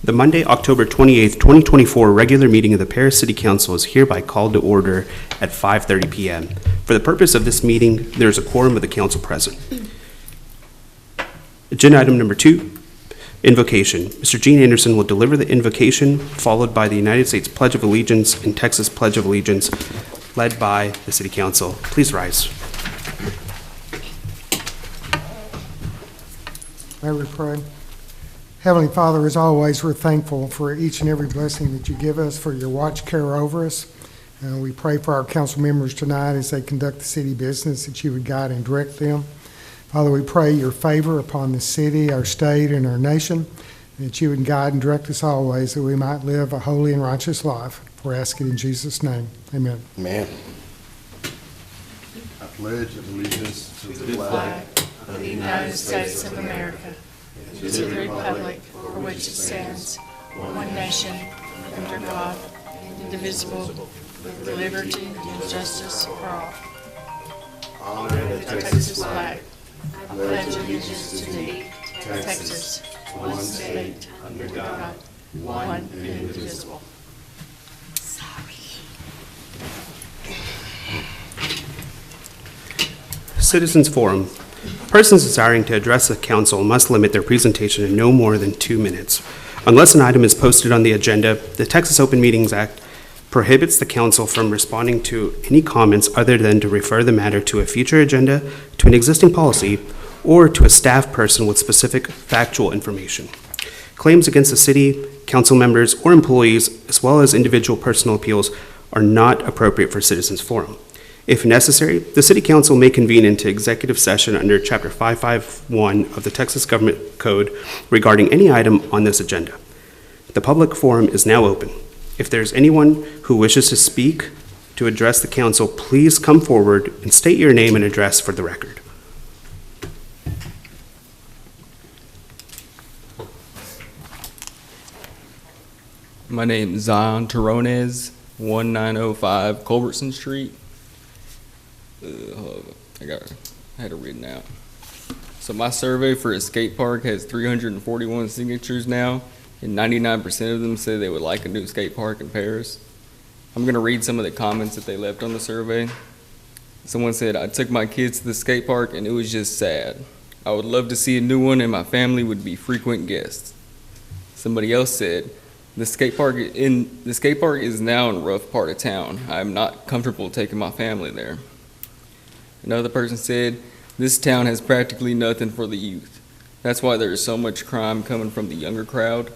The Monday, October 28th, 2024 regular meeting of the Paris City Council is hereby called to order at 5:30 p.m. For the purpose of this meeting, there is a quorum of the council present. Agenda item number 2, invocation. Mr. Gene Anderson will deliver the invocation, followed by the United States Pledge of Allegiance and Texas Pledge of Allegiance, led by the City Council. Please rise. May we pray? Heavenly Father, as always, we're thankful for each and every blessing that you give us, for your watch care over us. We pray for our council members tonight as they conduct the city business, that you would guide and direct them. Father, we pray your favor upon the city, our state, and our nation, that you would guide and direct us always, that we might live a holy and righteous life. We ask it in Jesus' name. Amen. Amen. I pledge allegiance to the flag of the United States of America, to the republic for which it stands, one nation, under God, indivisible, with liberty and justice for all. Honor the Texas flag. I pledge allegiance to thee, Texas, one state, under God, one indivisible. Citizens Forum. Persons desiring to address the council must limit their presentation to no more than 2 minutes. Unless an item is posted on the agenda, the Texas Open Meetings Act prohibits the council from responding to any comments other than to refer the matter to a future agenda, to an existing policy, or to a staff person with specific factual information. Claims against the city, council members, or employees, as well as individual personal appeals, are not appropriate for Citizens Forum. If necessary, the City Council may convene into executive session under Chapter 551 of the Texas Government Code regarding any item on this agenda. The public forum is now open. If there's anyone who wishes to speak to address the council, please come forward and state your name and address for the record. My name is Zion Terronez, 1905 Culbertson Street. I had it written out. So my survey for a skate park has 341 signatures now, and 99% of them say they would like a new skate park in Paris. I'm gonna read some of the comments that they left on the survey. Someone said, I took my kids to the skate park and it was just sad. I would love to see a new one and my family would be frequent guests. Somebody else said, the skate park is now in a rough part of town. I'm not comfortable taking my family there. Another person said, this town has practically nothing for the youth. That's why there is so much crime coming from the younger crowd.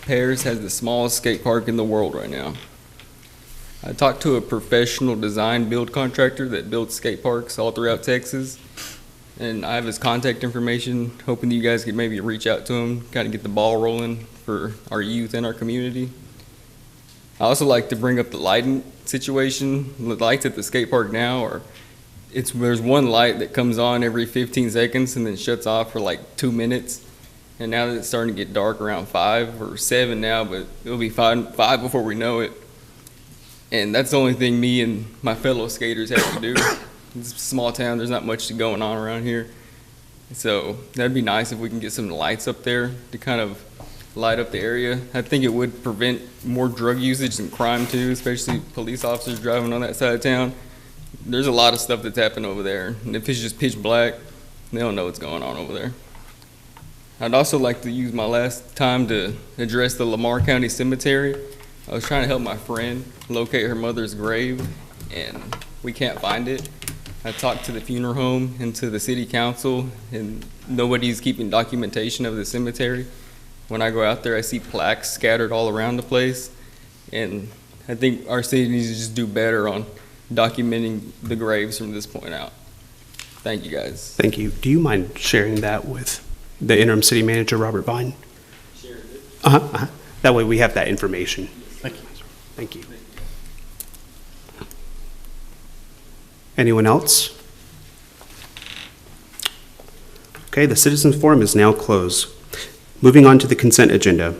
Paris has the smallest skate park in the world right now. I talked to a professional design build contractor that builds skate parks all throughout Texas, and I have his contact information, hoping that you guys could maybe reach out to him, kind of get the ball rolling for our youth and our community. I also like to bring up the lighting situation. The lights at the skate park now are there's one light that comes on every 15 seconds and then shuts off for like 2 minutes. And now that it's starting to get dark around 5 or 7 now, but it'll be 5 before we know it. And that's the only thing me and my fellow skaters have to do. It's a small town, there's not much going on around here. So that'd be nice if we can get some lights up there to kind of light up the area. I think it would prevent more drug usage and crime too, especially police officers driving on that side of town. There's a lot of stuff that's happened over there, and if it's just pitch black, they don't know what's going on over there. I'd also like to use my last time to address the Lamar County Cemetery. I was trying to help my friend locate her mother's grave, and we can't find it. I talked to the funeral home and to the city council, and nobody's keeping documentation of the cemetery. When I go out there, I see plaques scattered all around the place, and I think our city needs to just do better on documenting the graves from this point out. Thank you, guys. Thank you. Do you mind sharing that with the interim city manager, Robert Vine? Shared it. That way we have that information. Thank you. Thank you. Anyone else? Okay, the Citizens Forum is now closed. Moving on to the consent agenda.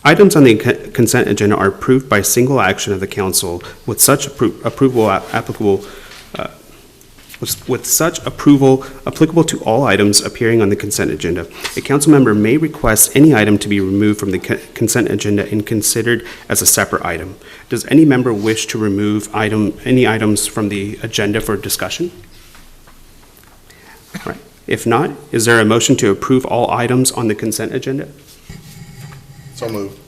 Items on the consent agenda are approved by single action of the council with such approval applicable With such approval applicable to all items appearing on the consent agenda, a council member may request any item to be removed from the consent agenda and considered as a separate item. Does any member wish to remove any items from the agenda for discussion? All right. If not, is there a motion to approve all items on the consent agenda? So moved.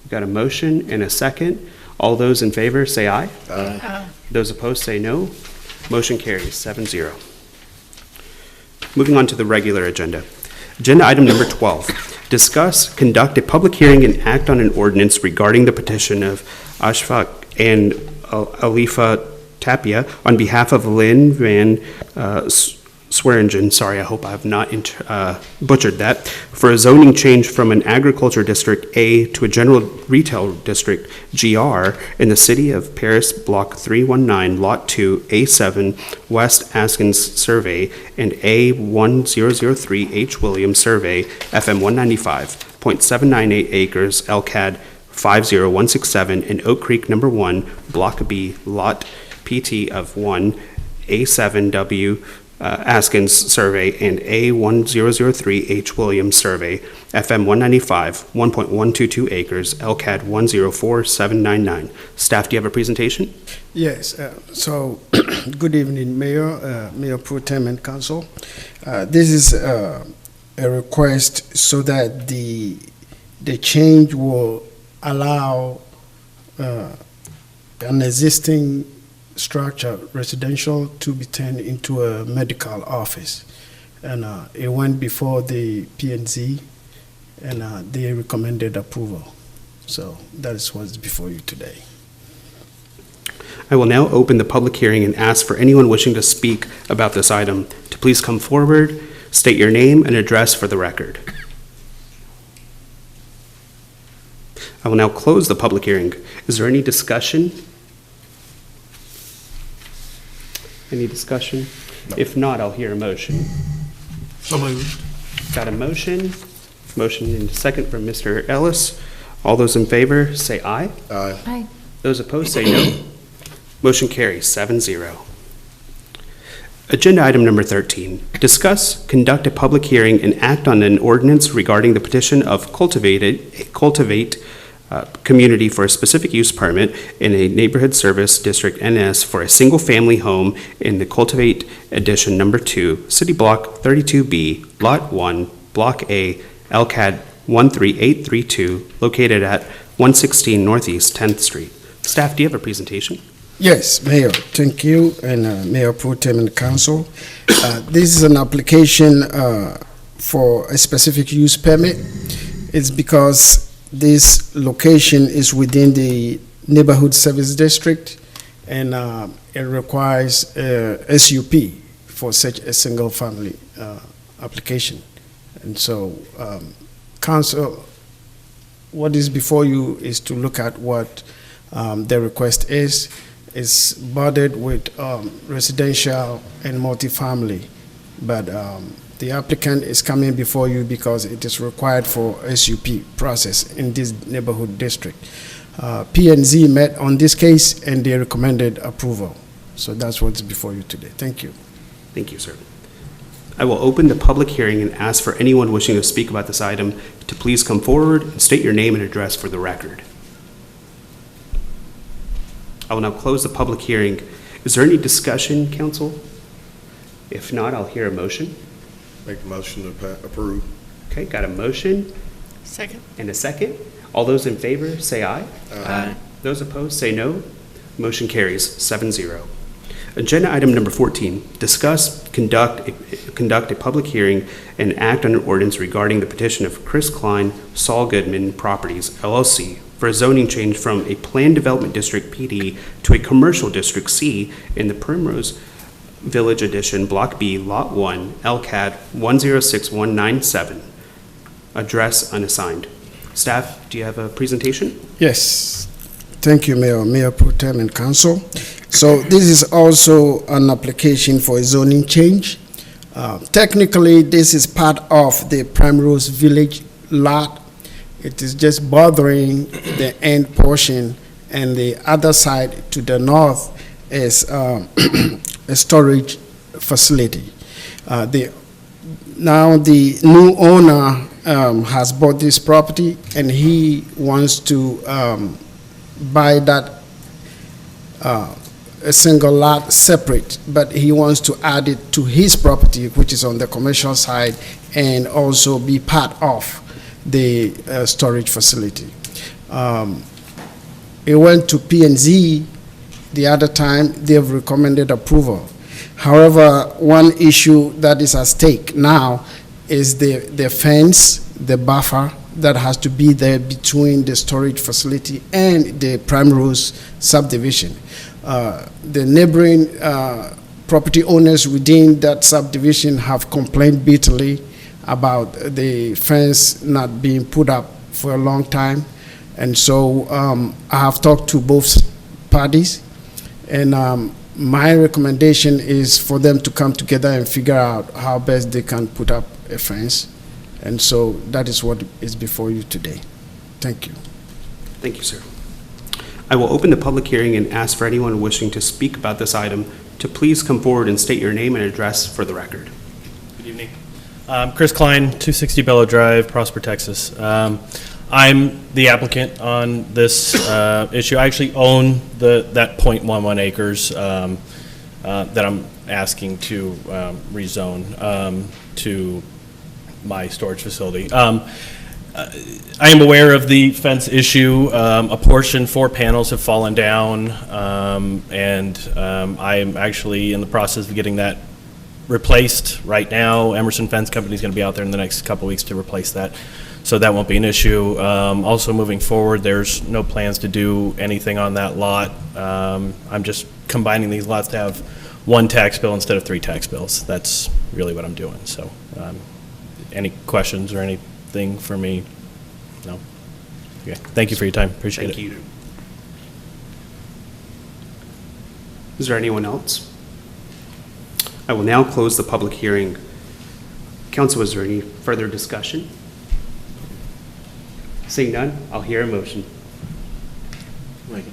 We've got a motion and a second. All those in favor say aye. Aye. Those opposed say no. Motion carries 7-0. Moving on to the regular agenda. Agenda item number 12, discuss, conduct a public hearing and act on an ordinance regarding the petition of Ashfaq and Alifa Tapia on behalf of Lynn Van Swearingen, sorry, I hope I have not butchered that, for a zoning change from an agriculture district A to a general retail district GR in the city of Paris, block 319, lot 2, A7, West Askins Survey, and A1003 H. Williams Survey, FM 195.798 acres, LCAD 50167, and Oak Creek number 1, block B, lot PT of 1, A7W, Askins Survey, and A1003 H. Williams Survey, FM 195, 1.122 acres, LCAD 104799. Staff, do you have a presentation? Yes, so good evening, Mayor, Mayor Pro Tem and Council. This is a request so that the change will allow an existing structure, residential, to be turned into a medical office. And it went before the P&Z, and they recommended approval. So that is what's before you today. I will now open the public hearing and ask for anyone wishing to speak about this item to please come forward, state your name and address for the record. I will now close the public hearing. Is there any discussion? Any discussion? No. If not, I'll hear a motion. So moved. Got a motion. Motion and a second from Mr. Ellis. All those in favor say aye. Aye. Aye. Those opposed say no. Motion carries 7-0. Agenda item number 13, discuss, conduct a public hearing, and act on an ordinance regarding the petition of Cultivate Community for a specific use permit in a neighborhood service district NS for a single-family home in the Cultivate Edition Number 2, City Block 32B, Lot 1, Block A, LCAD 13832, located at 116 Northeast 10th Street. Staff, do you have a presentation? Yes, Mayor, thank you, and Mayor Pro Tem and Council. This is an application for a specific use permit. It's because this location is within the neighborhood service district, and it requires SUP for such a single family application. And so, Council, what is before you is to look at what the request is. It's bordered with residential and multifamily, but the applicant is coming before you because it is required for SUP process in this neighborhood district. P&Z met on this case and they recommended approval. So that's what's before you today. Thank you. Thank you, sir. I will open the public hearing and ask for anyone wishing to speak about this item to please come forward and state your name and address for the record. I will now close the public hearing. Is there any discussion, council? If not, I'll hear a motion. Make the motion to approve. Okay, got a motion Second. and a second. All those in favor say aye. Aye. Those opposed say no. Motion carries 7-0. Agenda item number 14, discuss, conduct a public hearing and act on an ordinance regarding the petition of Chris Klein, Saul Goodman Properties, LLC, for a zoning change from a planned development district PD to a commercial district C in the Primrose Village Edition, Block B, Lot 1, LCAD 106197. Address unassigned. Staff, do you have a presentation? Yes. Thank you, Mayor, Mayor Pro Tem and Council. So this is also an application for a zoning change. Technically, this is part of the Primrose Village lot. It is just bothering the end portion, and the other side to the north is a storage facility. Now the new owner has bought this property, and he wants to buy that a single lot separate, but he wants to add it to his property, which is on the commercial side, and also be part of the storage facility. It went to P&Z the other time. They've recommended approval. However, one issue that is at stake now is the fence, the buffer that has to be there between the storage facility and the Primrose subdivision. The neighboring property owners within that subdivision have complained bitterly about the fence not being put up for a long time. And so I have talked to both parties, and my recommendation is for them to come together and figure out how best they can put up a fence. And so that is what is before you today. Thank you. Thank you, sir. I will open the public hearing and ask for anyone wishing to speak about this item to please come forward and state your name and address for the record. Good evening. Chris Klein, 260 Bellow Drive, Prosper, Texas. I'm the applicant on this issue. I actually own that 0.11 acres that I'm asking to rezone to my storage facility. I am aware of the fence issue. A portion, 4 panels have fallen down, and I am actually in the process of getting that replaced right now. Emerson Fence Company is going to be out there in the next couple weeks to replace that, so that won't be an issue. Also, moving forward, there's no plans to do anything on that lot. I'm just combining these lots to have 1 tax bill instead of 3 tax bills. That's really what I'm doing. So, any questions or anything for me? No? Okay. Thank you for your time. Appreciate it. Thank you. Is there anyone else? I will now close the public hearing. Council, is there any further discussion? Seeing none, I'll hear a motion. Okay.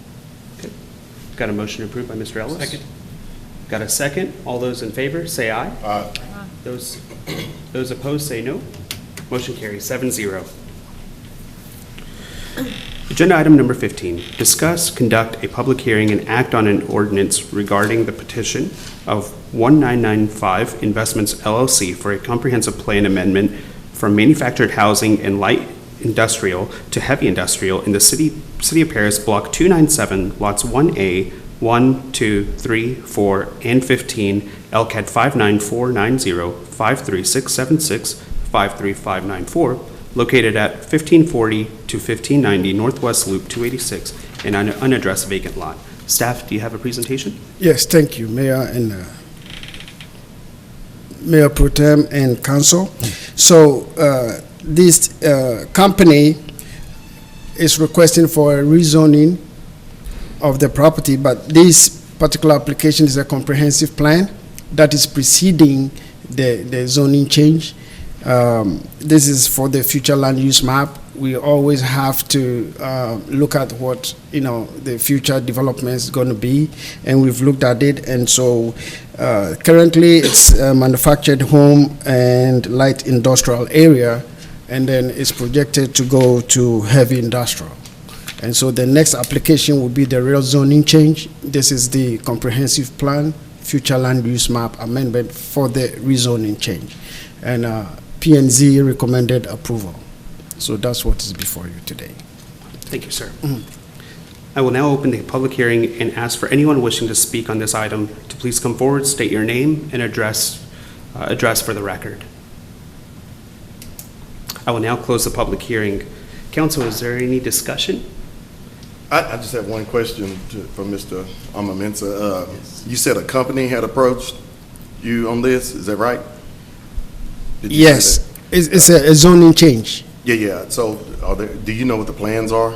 Got a motion approved by Mr. Ellis? Second. Got a second? All those in favor, say aye. Aye. Those opposed, say no. Motion carries 7-0. Agenda item number 15, discuss, conduct a public hearing and act on an ordinance regarding the petition of 1995 Investments LLC for a comprehensive plan amendment from manufactured housing and light industrial to heavy industrial in the City of Paris, Block 297, lots 1A, 1, 2, 3, 4, and 15, LCAD 59490, 53676, 53594, located at 1540 to 1590 Northwest Loop 286, an unaddressed vacant lot. Staff, do you have a presentation? Yes, thank you, Mayor and Mayor Pro Tem and Council. So this company is requesting for a rezoning of the property, but this particular application is a comprehensive plan that is preceding the zoning change. This is for the future land use map. We always have to look at what the future development is going to be, and we've looked at it. And so currently it's a manufactured home and light industrial area, and then it's projected to go to heavy industrial. And so the next application will be the real zoning change. This is the comprehensive plan, future land use map amendment for the rezoning change. And P&Z recommended approval. So that's what is before you today. Thank you, sir. I will now open the public hearing and ask for anyone wishing to speak on this item to please come forward, state your name, and address for the record. I will now close the public hearing. Council, is there any discussion? I just have one question for Mr. Amamensa. You said a company had approached you on this, is that right? Did you say Yes, that? it's a zoning change. Yeah. So do you know what the plans are?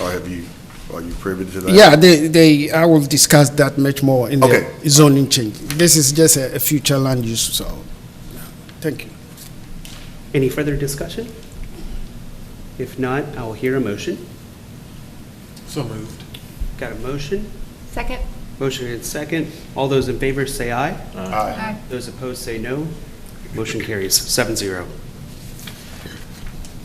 Or are you privy to that? Yeah, I will discuss that much more in Okay. the zoning change. This is just a future land use, so, thank you. Any further discussion? If not, I will hear a motion. So moved. Got a motion? Second. Motion and second. All those in favor say aye. Aye. Those opposed say no. Motion carries 7-0.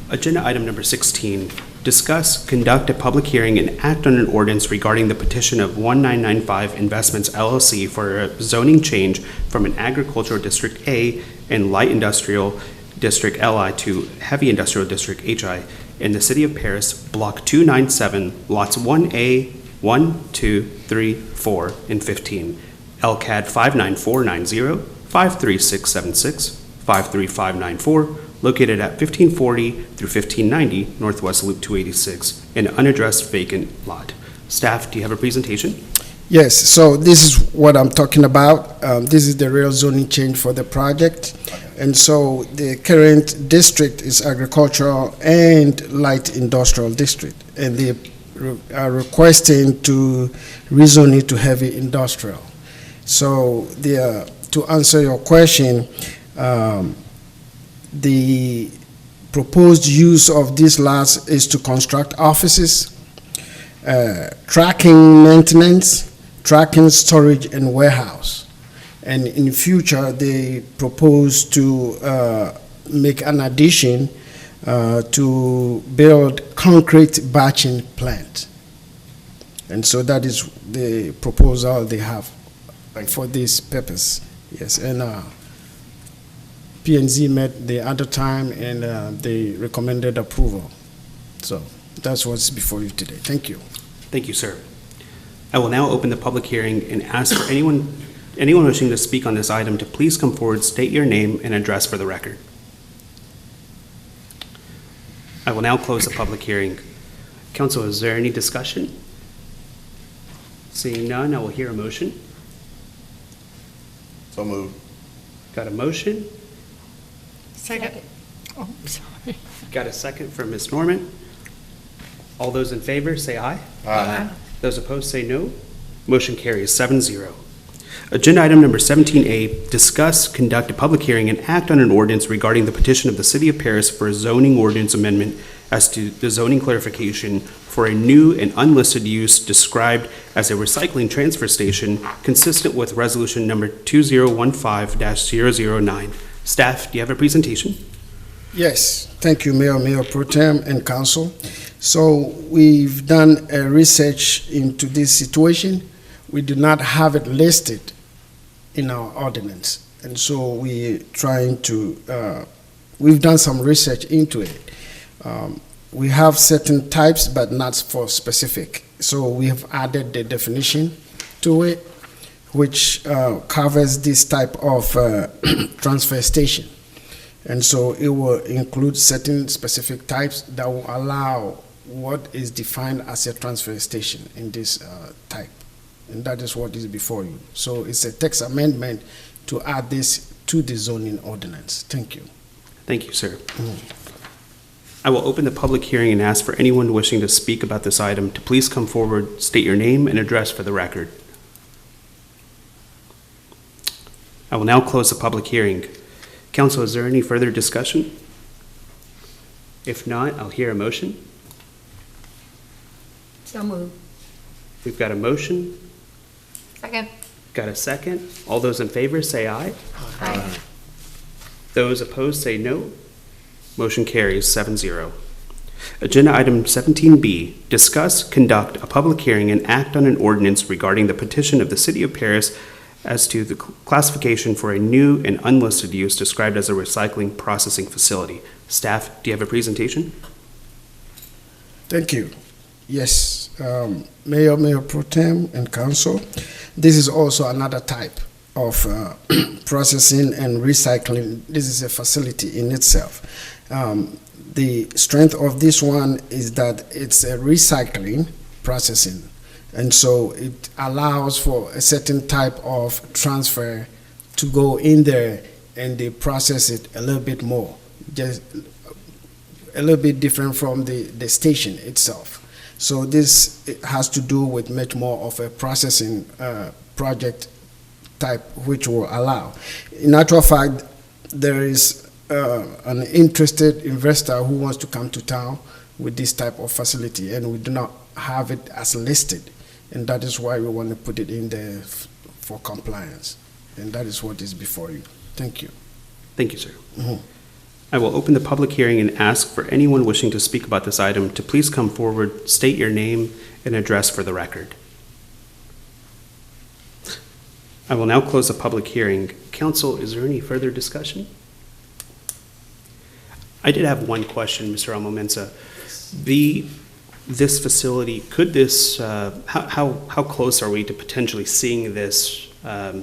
Agenda item number 16, discuss, conduct a public hearing, and act on an ordinance regarding the petition of 1995 Investments LLC for a zoning change from an agricultural district A and light industrial district LI to heavy industrial district HI in the city of Paris, block 297, lots 1A, 1, 2, 3, 4, and 15, LCAD 59490, 53676, 53594, located at 1540 through 1590 Northwest Loop 286, an unaddressed vacant lot. Staff, do you have a presentation? Yes, so this is what I'm talking about. This is the real zoning change for the project. And so the current district is agricultural and light industrial district. And they are requesting to rezone it to heavy industrial. So to answer your question, the proposed use of these lots is to construct offices, tracking maintenance, tracking storage, and warehouse. And in the future, they propose to make an addition to build concrete batching plant. And so that is the proposal they have for this purpose. Yes, and P&Z met the other time and they recommended approval. So that's what's before you today. Thank you. Thank you, sir. I will now open the public hearing and ask for anyone wishing to speak on this item to please come forward, state your name and address for the record. I will now close the public hearing. Council, is there any discussion? Seeing none, I will hear a motion. So moved. Got a motion? Second. Oh, sorry. Got a second from Ms. Norman. All those in favor say aye. Aye. Those opposed say no. Motion carries 7-0. Agenda item number 17A, discuss, conduct a public hearing, and act on an ordinance regarding the petition of the City of Paris for a zoning ordinance amendment as to the zoning clarification for a new and unlisted use described as a recycling transfer station consistent with resolution number 2015-009. Staff, do you have a presentation? Yes, thank you, Mayor Pro Tem, and Council. So we've done a research into this situation. We do not have it listed in our ordinance. And so we're trying to, we've done some research into it. We have certain types, but not for specific. So we have added the definition to it, which covers this type of transfer station. And so it will include certain specific types that will allow what is defined as a transfer station in this type. And that is what is before you. So it's a text amendment to add this to the zoning ordinance. Thank you. Thank you, sir. I will open the public hearing and ask for anyone wishing to speak about this item to please come forward, state your name and address for the record. I will now close the public hearing. Council, is there any further discussion? If not, I'll hear a motion. So moved. We've got a motion, Second. got a second. All those in favor say aye. Aye. Those opposed say no. Motion carries 7-0. Agenda item 17B, discuss, conduct a public hearing and act on an ordinance regarding the petition of the City of Paris as to the classification for a new and unlisted use described as a recycling processing facility. Staff, do you have a presentation? Thank you. Yes, Mayor Pro Tem and Council, this is also another type of processing and recycling. This is a facility in itself. The strength of this one is that it's a recycling processing, and so it allows for a certain type of transfer to go in there, and they process it a little bit more, just a little bit different from the station itself. So this has to do with much more of a processing project type, which will allow. In actual fact, there is an interested investor who wants to come to town with this type of facility, and we do not have it as listed and that is why we want to put it in there for compliance. And that is what is before you. Thank you. Thank you, sir. Mhm. I will open the public hearing and ask for anyone wishing to speak about this item to please come forward, state your name and address for the record. I will now close the public hearing. Council, is there any further discussion? I did have one question, Mr. Almomensa. This facility, could this, how close are we to potentially seeing this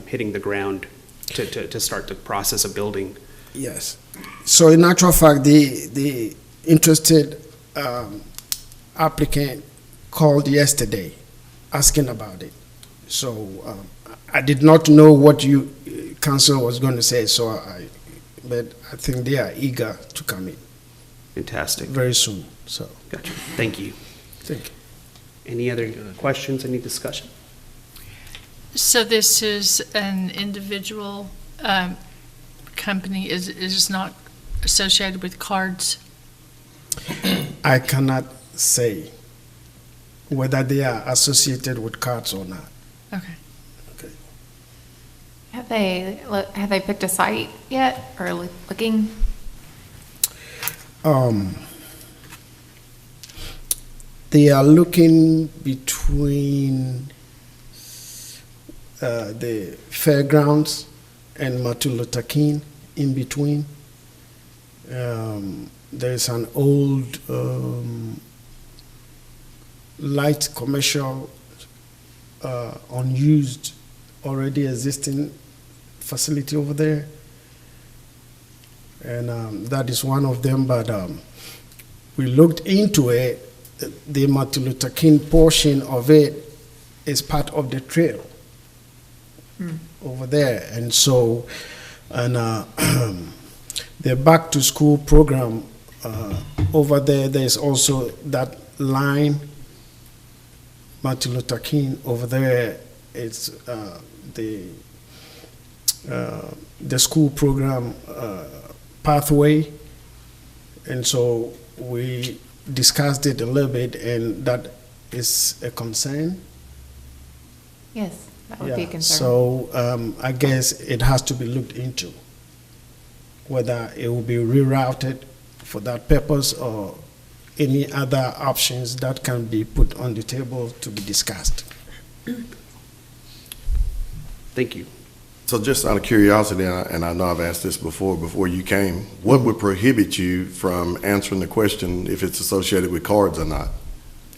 hitting the ground to start the process of building? Yes. So in actual fact, the interested applicant called yesterday asking about it. So I did not know what you council was going to say, but I think they are eager to come in Fantastic. very soon. So Gotcha. Thank you. thank you. Any other questions, any discussion? So this is an individual company, is not associated with cards? I cannot say whether they are associated with cards or not. Okay. Have they picked a site yet or looking? They are looking between the fairgrounds and Martin Luther King, in between. There's an old light commercial, unused, already existing facility over there. And that is one of them, but we looked into it. The Martin Luther King portion of it is part of the trail over there. And so, the back to school program over there, there's also that line, Martin Luther King over there. It's the school program pathway. And so we discussed it a little bit, and that is a concern. Yes, that would be a Yeah, concern. so I guess it has to be looked into, whether it will be rerouted for that purpose or any other options that can be put on the table to be discussed. Thank you. So just out of curiosity, and I know I've asked this before you came, what would prohibit you from answering the question if it's associated with cards or not?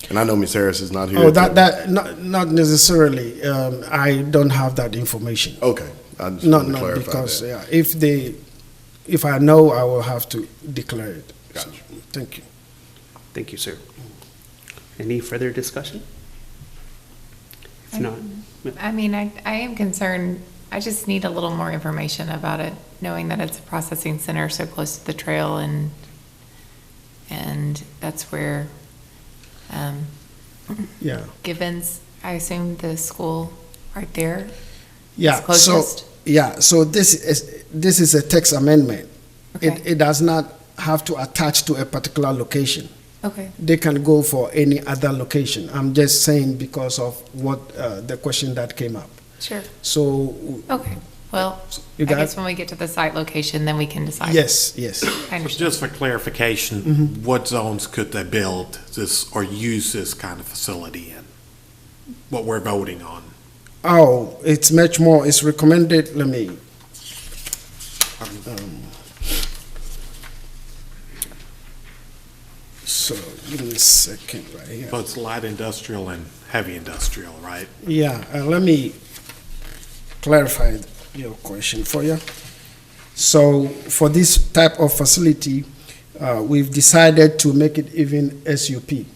And I know Ms. Harris is not here. Oh, not necessarily. I don't have that information. Okay, I just No, wanted to no, clarify because that. yeah, if I know, I will have to declare it. Gotcha. So, thank you. Thank you, sir. Any further discussion? If not, I mean, I am concerned. I just need a little more information about it, knowing that it's a processing center so close to the trail, and that's where Yeah. Givens, I assume the school right there. Yeah, It's so, closest? so this is a text amendment. Okay. It does not have to attach to a particular location. Okay. They can go for any other location. I'm just saying because of what, the question that came up. Sure. So, Okay. Well, You I got guess it? when we get to the site location, then we can decide. yes. I understand. Just for clarification, what zones could they build this or use this kind of facility in? What we're voting on? Oh, it's much more, it's recommended, let me, so, give me a second right here. So it's light industrial and heavy industrial, right? Yeah, let me clarify your question for you. So for this type of facility, we've decided to make it even SUP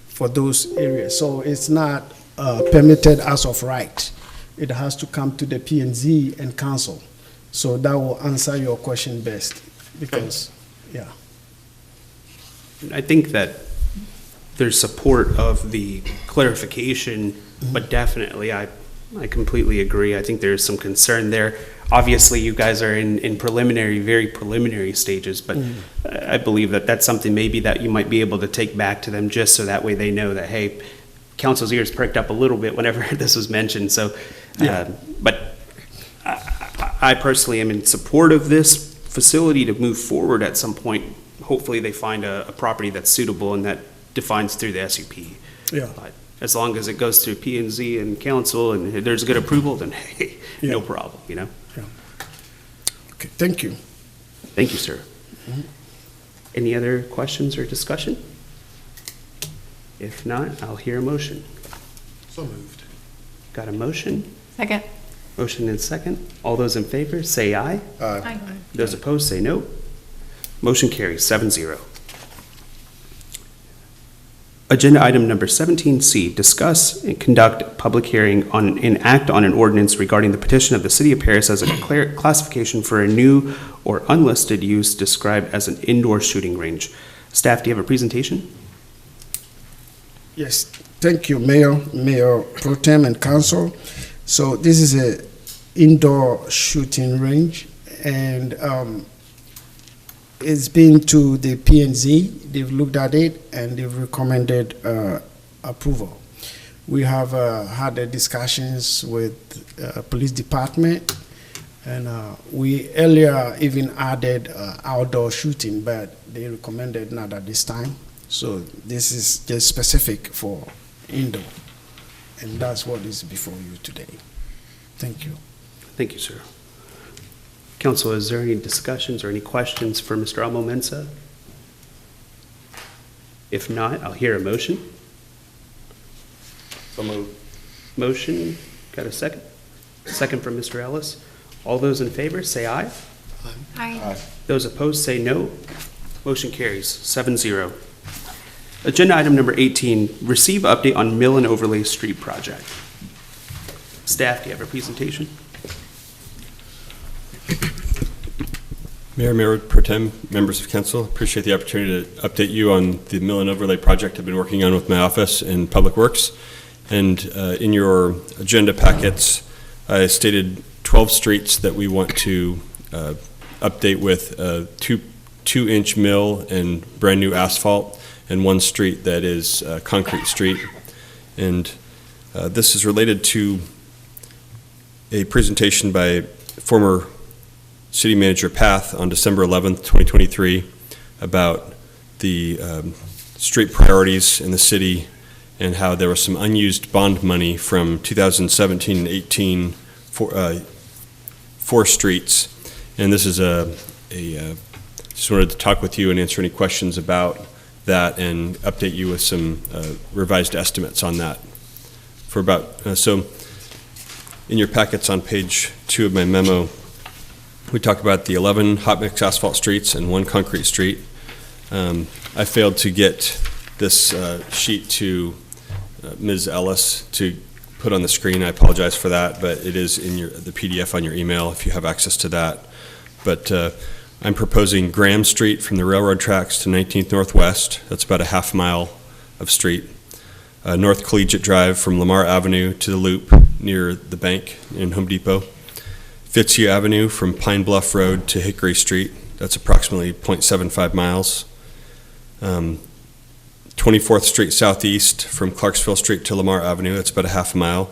for those areas. So it's not permitted as of right. It has to come to the P&Z and council. So that will answer your question best, because, yeah. I think that there's support of the clarification, but definitely, I completely agree. I think there's some concern there. Obviously, you guys are in preliminary, very preliminary stages, but I believe that that's something maybe that you might be able to take back to them, just so that way they know that, hey, council's ears perked up a little bit whenever this was mentioned, so, but I personally am in support of this facility to move forward at some point. Hopefully, they find a property that's suitable and that defines through the SUP. Yeah. But as long as it goes through P and Z and council and there's good approval, then hey, no Yeah. problem, you know? Okay, thank you. Thank you, sir. Any other questions or discussion? If not, I'll hear a motion. So moved. Got a motion? Second. Motion and second. All those in favor, say aye. Aye. Those opposed, say no. Motion carries 7-0. Agenda item number 17C, discuss and conduct public hearing on and act on an ordinance regarding the petition of the City of Paris as a classification for a new or unlisted use described as an indoor shooting range. Staff, do you have a presentation? Yes, thank you, Mayor Pro Tem and Council. So this is a indoor shooting range, and it's been to the P&Z. They've looked at it and they've recommended approval. We have had the discussions with police department, and we earlier even added outdoor shooting, but they recommended not at this time. So this is just specific for indoor, and that's what is before you today. Thank you. Thank you, sir. Council, is there any discussions or any questions for Mr. Almo-Mensa? If not, I'll hear a motion. So moved. Motion, got a second? Second from Mr. Ellis. All those in favor, say aye. Aye. Those opposed, say no. Motion carries 7-0. Agenda item number 18, receive update on Mill and Overlay Street Project. Staff, do you have a presentation? Mayor Pro Tem, members of council, appreciate the opportunity to update you on the Mill and Overlay project I've been working on with my office and Public Works. And in your agenda packets, I stated 12 streets that we want to update with 2-inch mill and brand new asphalt, and one street that is concrete street. And this is related to a presentation by former City Manager Path on December 11th, 2023, about the street priorities in the city and how there was some unused bond money from 2017 and 18 for streets. And this is just wanted to talk with you and answer any questions about that and update you with some revised estimates on that. For about, so in your packets on page 2 of my memo, we talk about the 11 hot mix asphalt streets and 1 concrete street. I failed to get this sheet to Ms. Ellis to put on the screen. I apologize for that, but it is in the PDF on your email if you have access to that. But I'm proposing Graham Street from the railroad tracks to 19th Northwest. That's about a half mile of street. North Collegiate Drive from Lamar Avenue to the Loop near the bank in Home Depot. Fitzhugh Avenue from Pine Bluff Road to Hickory Street. That's approximately 0.75 miles. 24th Street Southeast from Clarksville Street to Lamar Avenue. That's about a half mile.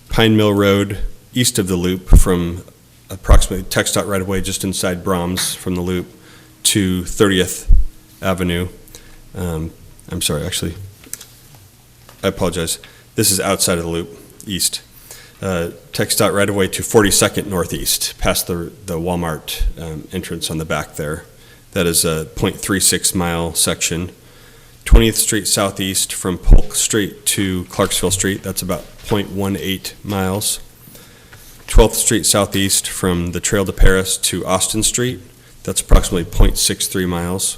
Pine Mill Road east of the Loop from approximately TxDOT right away just inside Brahms from the Loop to 30th Avenue. I'm sorry, actually, I apologize. This is outside of the Loop, east. TxDOT right away to 42nd Northeast, past the Walmart entrance on the back there. That is a 0.36 mile section. 20th Street Southeast from Polk Street to Clarksville Street, that's about 0.18 miles. 12th Street Southeast from the Trail to Paris to Austin Street, that's approximately 0.63 miles.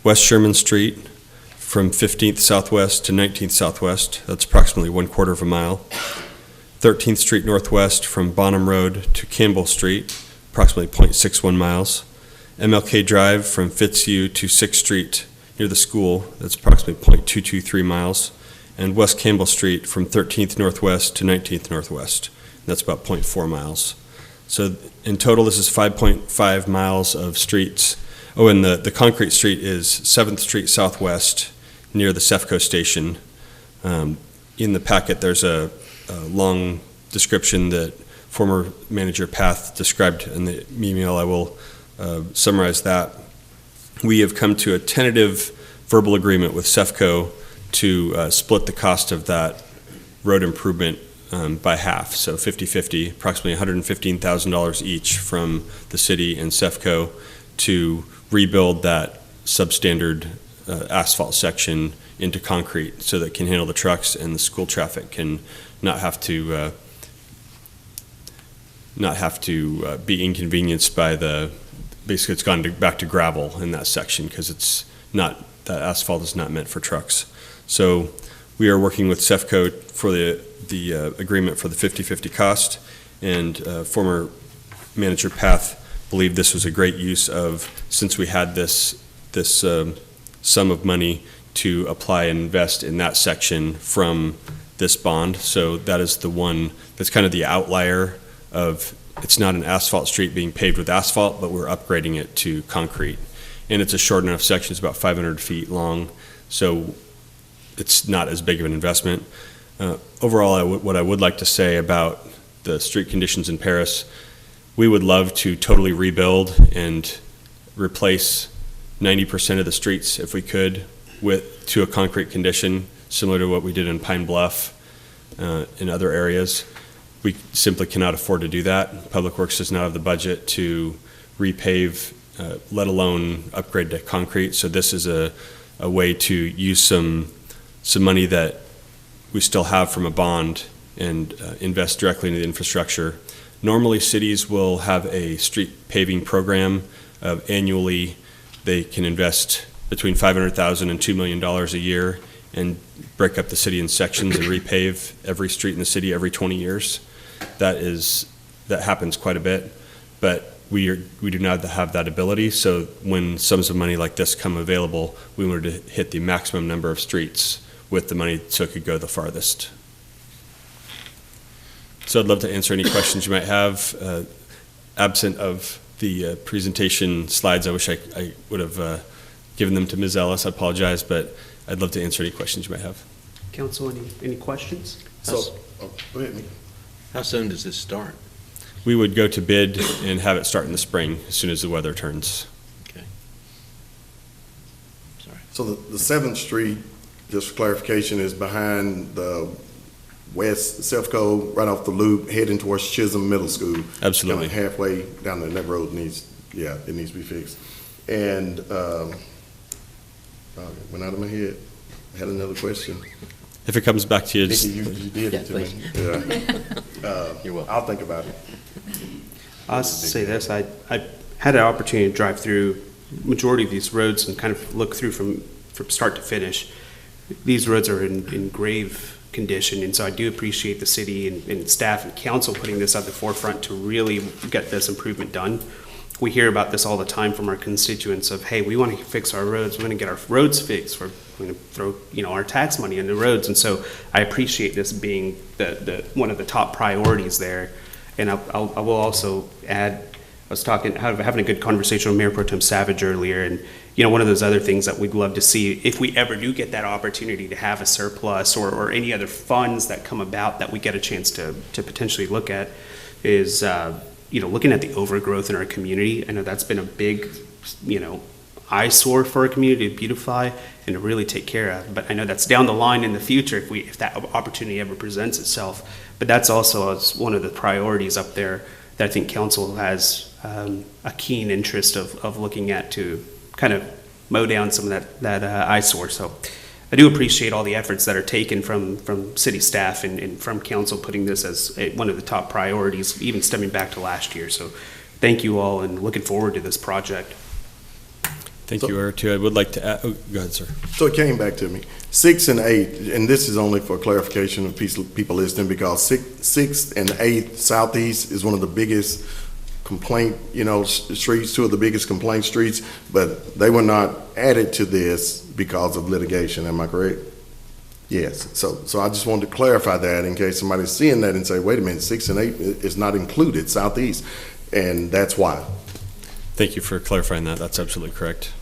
West Sherman Street from 15th Southwest to 19th Southwest, that's approximately 1/4 of a mile. 13th Street Northwest from Bonham Road to Campbell Street, approximately 0.61 miles. MLK Drive from Fitzhugh to 6th Street near the school, that's approximately 0.223 miles. And West Campbell Street from 13th Northwest to 19th Northwest, that's about 0.4 miles. So in total, this is 5.5 miles of streets. Oh, and the concrete street is 7th Street Southwest near the CEFCO station. In the packet, there's a long description that former manager Path described in the email. I will summarize that. We have come to a tentative verbal agreement with CEFCO to split the cost of that road improvement by half, so 50-50, approximately $115,000 each from the city and CEFCO to rebuild that substandard asphalt section into concrete so that it can handle the trucks and the school traffic can not have to be inconvenienced by basically it's gone back to gravel in that section because it's not, that asphalt is not meant for trucks. So we are working with CEFCO for the agreement for the 50-50 cost, and former manager Path believed this was a great use of, since we had this sum of money to apply and invest in that section from this bond. So that is the one that's kind of the outlier of, it's not an asphalt street being paved with asphalt, but we're upgrading it to concrete. And it's a short enough section, it's about 500 feet long, so it's not as big of an investment. Overall, what I would like to say about the street conditions in Paris, we would love to totally rebuild and replace 90% of the streets if we could to a concrete condition, similar to what we did in Pine Bluff, in other areas. We simply cannot afford to do that. Public Works does not have the budget to repave, let alone upgrade to concrete. So this is a way to use some money that we still have from a bond and invest directly into the infrastructure. Normally, cities will have a street paving program of annually. They can invest between $500,000 and $2 million a year and break up the city in sections and repave every street in the city every 20 years. That happens quite a bit, but we do not have that ability. So when sums of money like this come available, we wanted to hit the maximum number of streets with the money so it could go the farthest. So I'd love to answer any questions you might have. Absent of the presentation slides, I wish I would have given them to Ms. Ellis. I apologize, but I'd love to answer any questions you might have. Council, any questions? So, go ahead, Nick. How soon does this start? We would go to bid and have it start in the spring as soon as the weather turns. Okay. Sorry. So the 7th Street, just for clarification, is behind the west CEFCO, right off the loop, heading towards Chisholm Middle School. Absolutely. Kind of halfway down there, that road needs to be fixed. And, it went out of my head. I had another question. If it comes back to you, Nikki, you did it to me. Yeah. You're welcome. I'll think about it. I'll say this, I had an opportunity to drive through majority of these roads and kind of look through from start to finish. These roads are in grave condition, and so I do appreciate the city and staff and council putting this at the forefront to really get this improvement done. We hear about this all the time from our constituents of, hey, we want to fix our roads, we want to get our roads fixed, we're going to throw our tax money into roads, and so I appreciate this being the one of the top priorities there. And I will also add, I was having a good conversation with Mayor Pro Tem Savage earlier, and one of those other things that we'd love to see, if we ever do get that opportunity to have a surplus or any other funds that come about that we get a chance to potentially look at, is looking at the overgrowth in our community. I know that's been a big eyesore for our community to beautify and to really take care of. But I know that's down the line in the future if that opportunity ever presents itself. But that's also one of the priorities up there that I think council has a keen interest of looking at to kind of mow down some of that eyesore. So I do appreciate all the efforts that are taken from city staff and from council putting this as one of the top priorities, even stemming back to last year. So thank you all, and looking forward to this project. Thank you, Eric, too. I would like to add, go ahead, sir. So it came back to me. 6 and 8, and this is only for clarification of people listening, because 6th and 8th Southeast is one of the biggest complaint, streets, 2 of the biggest complaint streets, but they were not added to this because of litigation. Am I correct? Yes. So I just wanted to clarify that in case somebody's seeing that and say, wait a minute, 6 and 8 is not included, Southeast, and that's why. Thank you for clarifying that. That's absolutely correct.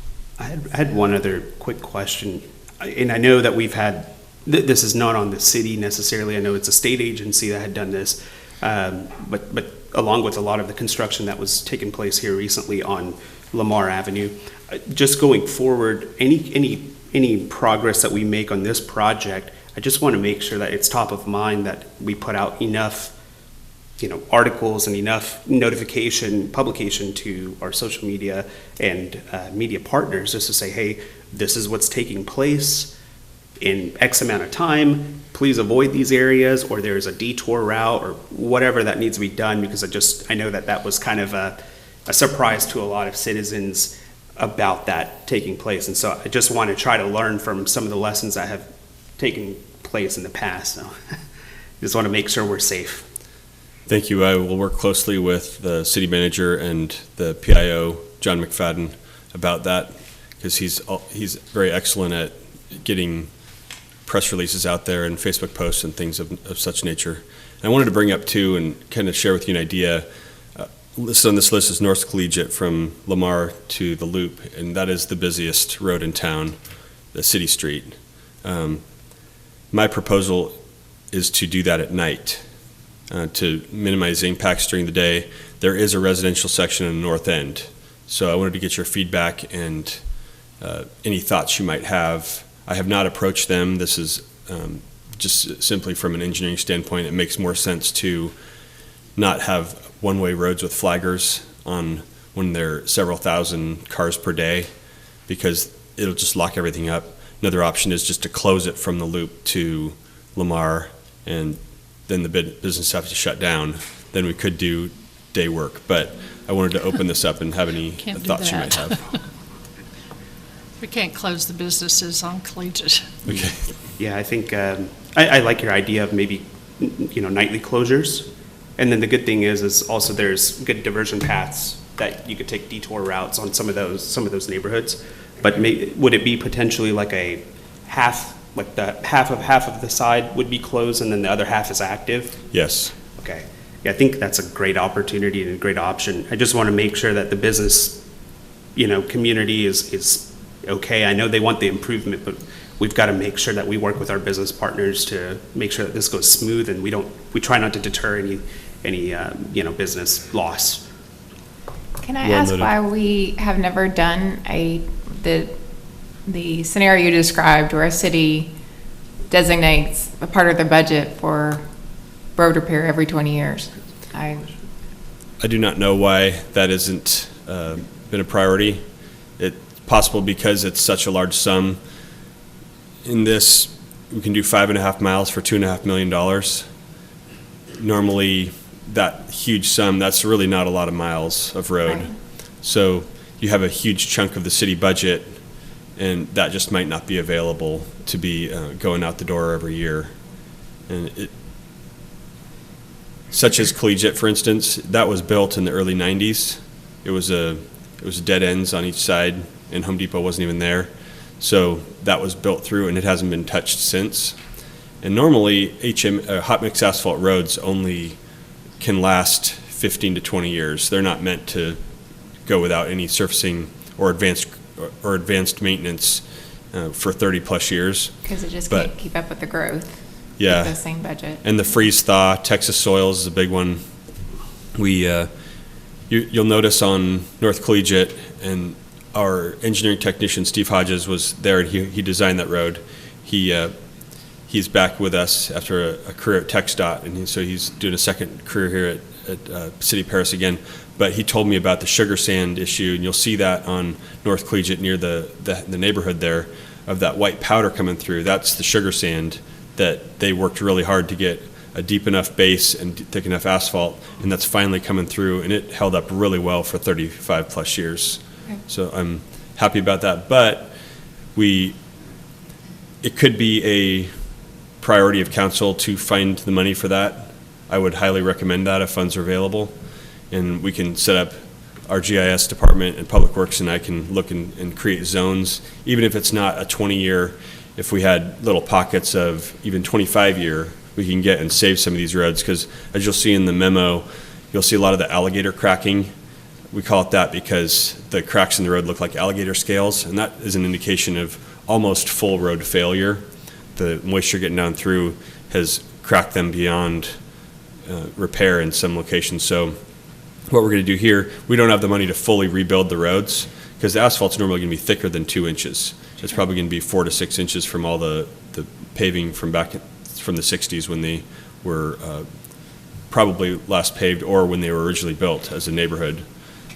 I had one other quick question, and I know that we've had this is not on the city necessarily. I know it's a state agency that had done this, but along with a lot of the construction that was taking place here recently on Lamar Avenue, just going forward, any progress that we make on this project, I just want to make sure that it's top of mind, that we put out enough, articles and enough publication to our social media and media partners, just to say, hey, this is what's taking place in X amount of time. Please avoid these areas, or there's a detour route, or whatever that needs to be done, because I know that was kind of a surprise to a lot of citizens about that taking place. And so I just want to try to learn from some of the lessons that have taken place in the past. So just want to make sure we're safe. Thank you. I will work closely with the city manager and the PIO, John McFadden, about that, because he's very excellent at getting press releases out there and Facebook posts and things of such nature. And I wanted to bring up too, and kind of share with you an idea. Listed on this list is North Collegiate from Lamar to the Loop, and that is the busiest road in town, the city street. My proposal is to do that at night, to minimize impacts during the day. There is a residential section in the north end, so I wanted to get your feedback and any thoughts you might have. I have not approached them. This is just simply from an engineering standpoint. It makes more sense to not have one-way roads with flaggers on when there are several thousand cars per day, because it'll just lock everything up. Another option is just to close it from the Loop to Lamar, and then the business have to shut down. Then we could do day work, but I wanted to open this up and have any Can't do thoughts you might that. have. We can't close the businesses on Collegiate. Okay. Yeah, I think I like your idea of maybe nightly closures. And then the good thing is also there's good diversion paths that you could take detour routes on some of those neighborhoods. But would it be potentially like a half, like the half of the side would be closed and then the other half is active? Yes. Okay. Yeah, I think that's a great opportunity and a great option. I just want to make sure that the business, community is okay. I know they want the improvement, but we've got to make sure that we work with our business partners to make sure that this goes smooth, and we try not to deter any business loss. Can I Well ask noted. why we have never done the scenario you described, where a city designates a part of their budget for road repair every 20 years? I do not know why that isn't been a priority. It's possible because it's such a large sum. In this, we can do 5.5 miles for $2.5 million. Normally, that huge sum, that's really not a lot of miles of road. Right. So you have a huge chunk of the city budget, and that just might not be available to be going out the door every year. And such as Collegiate, for instance, that was built in the early 90s. It was dead ends on each side, and Home Depot wasn't even there. So that was built through, and it hasn't been touched since. And normally, hot mix asphalt roads only can last 15 to 20 years. They're not meant to go without any surfacing or advanced maintenance for 30 plus years. Because it just But- can't keep up with the growth. Yeah. With the same budget. And the freeze thaw, Texas soils is a big one. You'll notice on North Collegiate, and our engineering technician Steve Hodges was there, and he designed that road. He's back with us after a career at TxDOT, and so he's doing a second career here at City of Paris again. But he told me about the sugar sand issue, and you'll see that on North Collegiate near the neighborhood there, of that white powder coming through. That's the sugar sand that they worked really hard to get a deep enough base and thick enough asphalt, and that's finally coming through, and it held up really well for 35 plus years. Okay. So I'm happy about that. But it could be a priority of council to find the money for that. I would highly recommend that if funds are available, and we can set up our GIS department and Public Works, and I can look and create zones, even if it's not a 20-year. If we had little pockets of even 25-year, we can get and save some of these roads, because as you'll see in the memo, you'll see a lot of the alligator cracking. We call it that because the cracks in the road look like alligator scales, and that is an indication of almost full road failure. the moisture getting down through has cracked them beyond repair in some locations. So what we're going to do here, we don't have the money to fully rebuild the roads because the asphalt's normally going to be thicker than 2 inches. It's probably going to be 4 to 6 inches from all the paving from the 60s when they were probably last paved or when they were originally built as a neighborhood.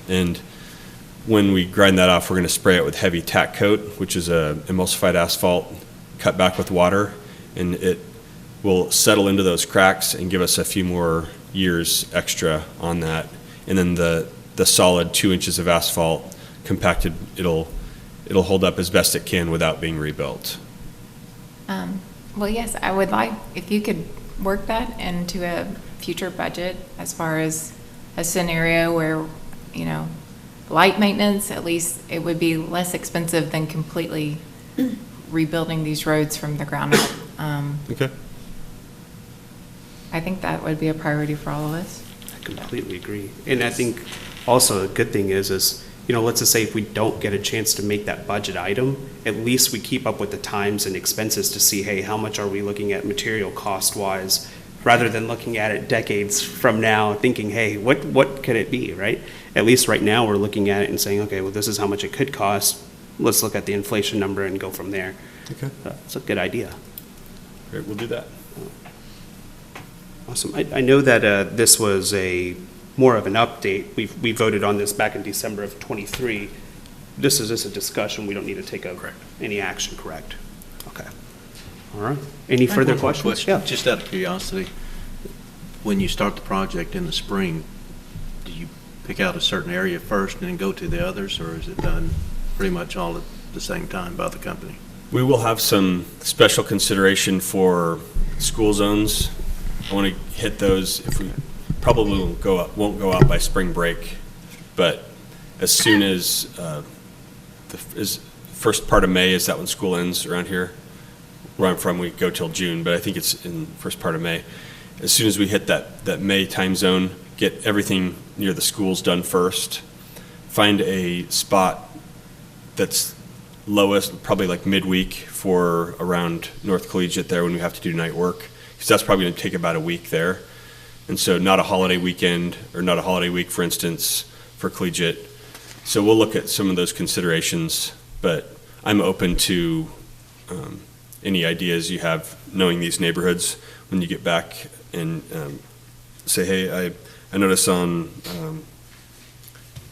And when we grind that off, we're going to spray it with heavy tack coat, which is a emulsified asphalt cut back with water, and it will settle into those cracks and give us a few more years extra on that. And then the solid 2 inches of asphalt compacted, it'll hold up as best it can without being rebuilt. Well, yes, I would like, if you could work that into a future budget as far as a scenario where, you know, light maintenance, at least it would be less expensive than completely rebuilding these roads from the ground up. Okay. I think that would be a priority for all of us. I completely agree. And I think also a good thing is, you know, let's just say if we don't get a chance to make that budget item, at least we keep up with the times and expenses to see, hey, how much are we looking at material cost-wise, rather than looking at it decades from now, thinking, hey, what could it be, right? At least right now, we're looking at it and saying, okay, well, this is how much it could cost. Let's look at the inflation number and go from there. Okay. That's a good idea. Great, we'll do that. Awesome. I know that this was more of an update. We voted on this back in December of '23. This is just a discussion. We don't need to take any action, correct? Okay. All right. Any further questions? Yeah. Just out of curiosity, when you start the project in the spring, do you pick out a certain area first and then go to the others, or is it done pretty much all at the same time by the company? We will have some special consideration for school zones. I want to hit those. If we probably won't go out by spring break, but as soon as first part of May, is that when school ends around here? Where I'm from, we go till June, but I think it's in first part of May. As soon as we hit that May time zone, get everything near the schools done first, find a spot that's lowest, probably like midweek for around North Collegiate there when we have to do night work, because that's probably going to take about a week there. And so not a holiday weekend or not a holiday week, for instance, for Collegiate. So we'll look at some of those considerations, but I'm open to any ideas you have knowing these neighborhoods when you get back and say, hey, I notice on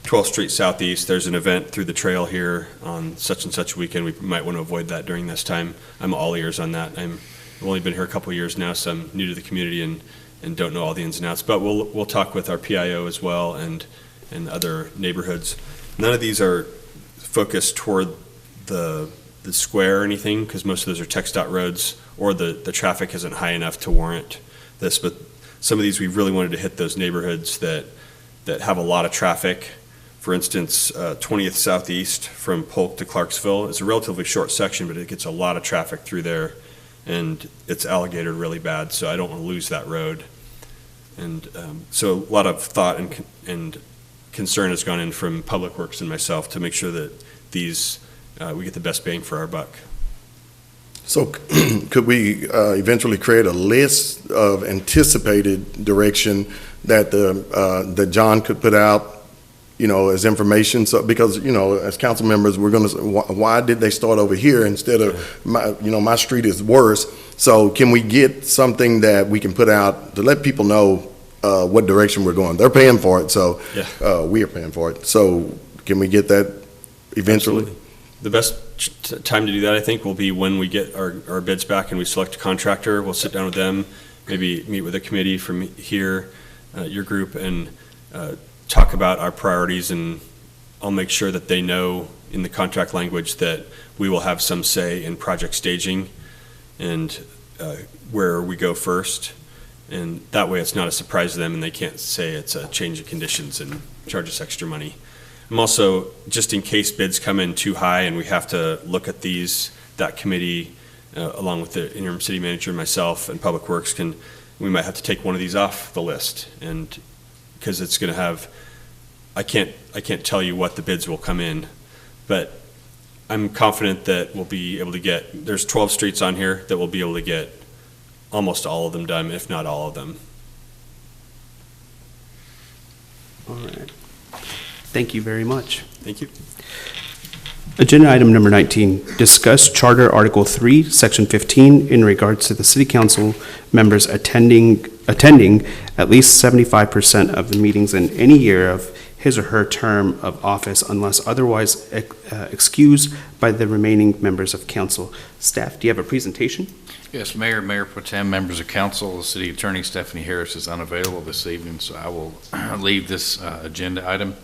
12th Street Southeast, there's an event through the trail here on such and such weekend. We might want to avoid that during this time. I'm all ears on that. I've only been here a couple of years now, so I'm new to the community and don't know all the ins and outs. But we'll talk with our PIO as well and other neighborhoods. None of these are focused toward the square or anything, because most of those are TxDOT roads, or the traffic isn't high enough to warrant this. But some of these, we really wanted to hit those neighborhoods that have a lot of traffic. For instance, 20th Southeast from Polk to Clarksville is a relatively short section, but it gets a lot of traffic through there, and it's alligatored really bad, so I don't want to lose that road. And so a lot of thought and concern has gone in from Public Works and myself to make sure that these we get the best bang for our buck. So could we eventually create a list of anticipated direction that John could put out, you know, as information? So, because, you know, as council members, we're going to say, why did they start over here instead of, my street is worse. So can we get something that we can put out to let people know what direction we're going? They're paying for it, so we are paying for it. So can we get that eventually? Absolutely. The best time to do that, I think, will be when we get our bids back and we select a contractor. We'll sit down with them, maybe meet with a committee from here, your group, and talk about our priorities, and I'll make sure that they know in the contract language that we will have some say in project staging and where we go first. And that way it's not a surprise to them and they can't say it's a change of conditions and charge us extra money. I'm also, just in case bids come in too high and we have to look at these, that committee, along with the interim city manager, myself, and Public Works, we might have to take one of these off the list, and because it's going to have, I can't tell you what the bids will come in, but I'm confident that we'll be able to get, there's 12 streets on here that we'll be able to get almost all of them done, if not all of them. All right. Thank you very much. Thank you. Agenda item number 19, discuss Charter Article 3, Section 15, in regards to the city council members attending at least 75% of the meetings in any year of his or her term of office unless otherwise excused by the remaining members of council. Staff, do you have a presentation? Yes, Mayor, Mayor Pro Tem, members of council, the city attorney Stephanie Harris is unavailable this evening, so I will leave this agenda item.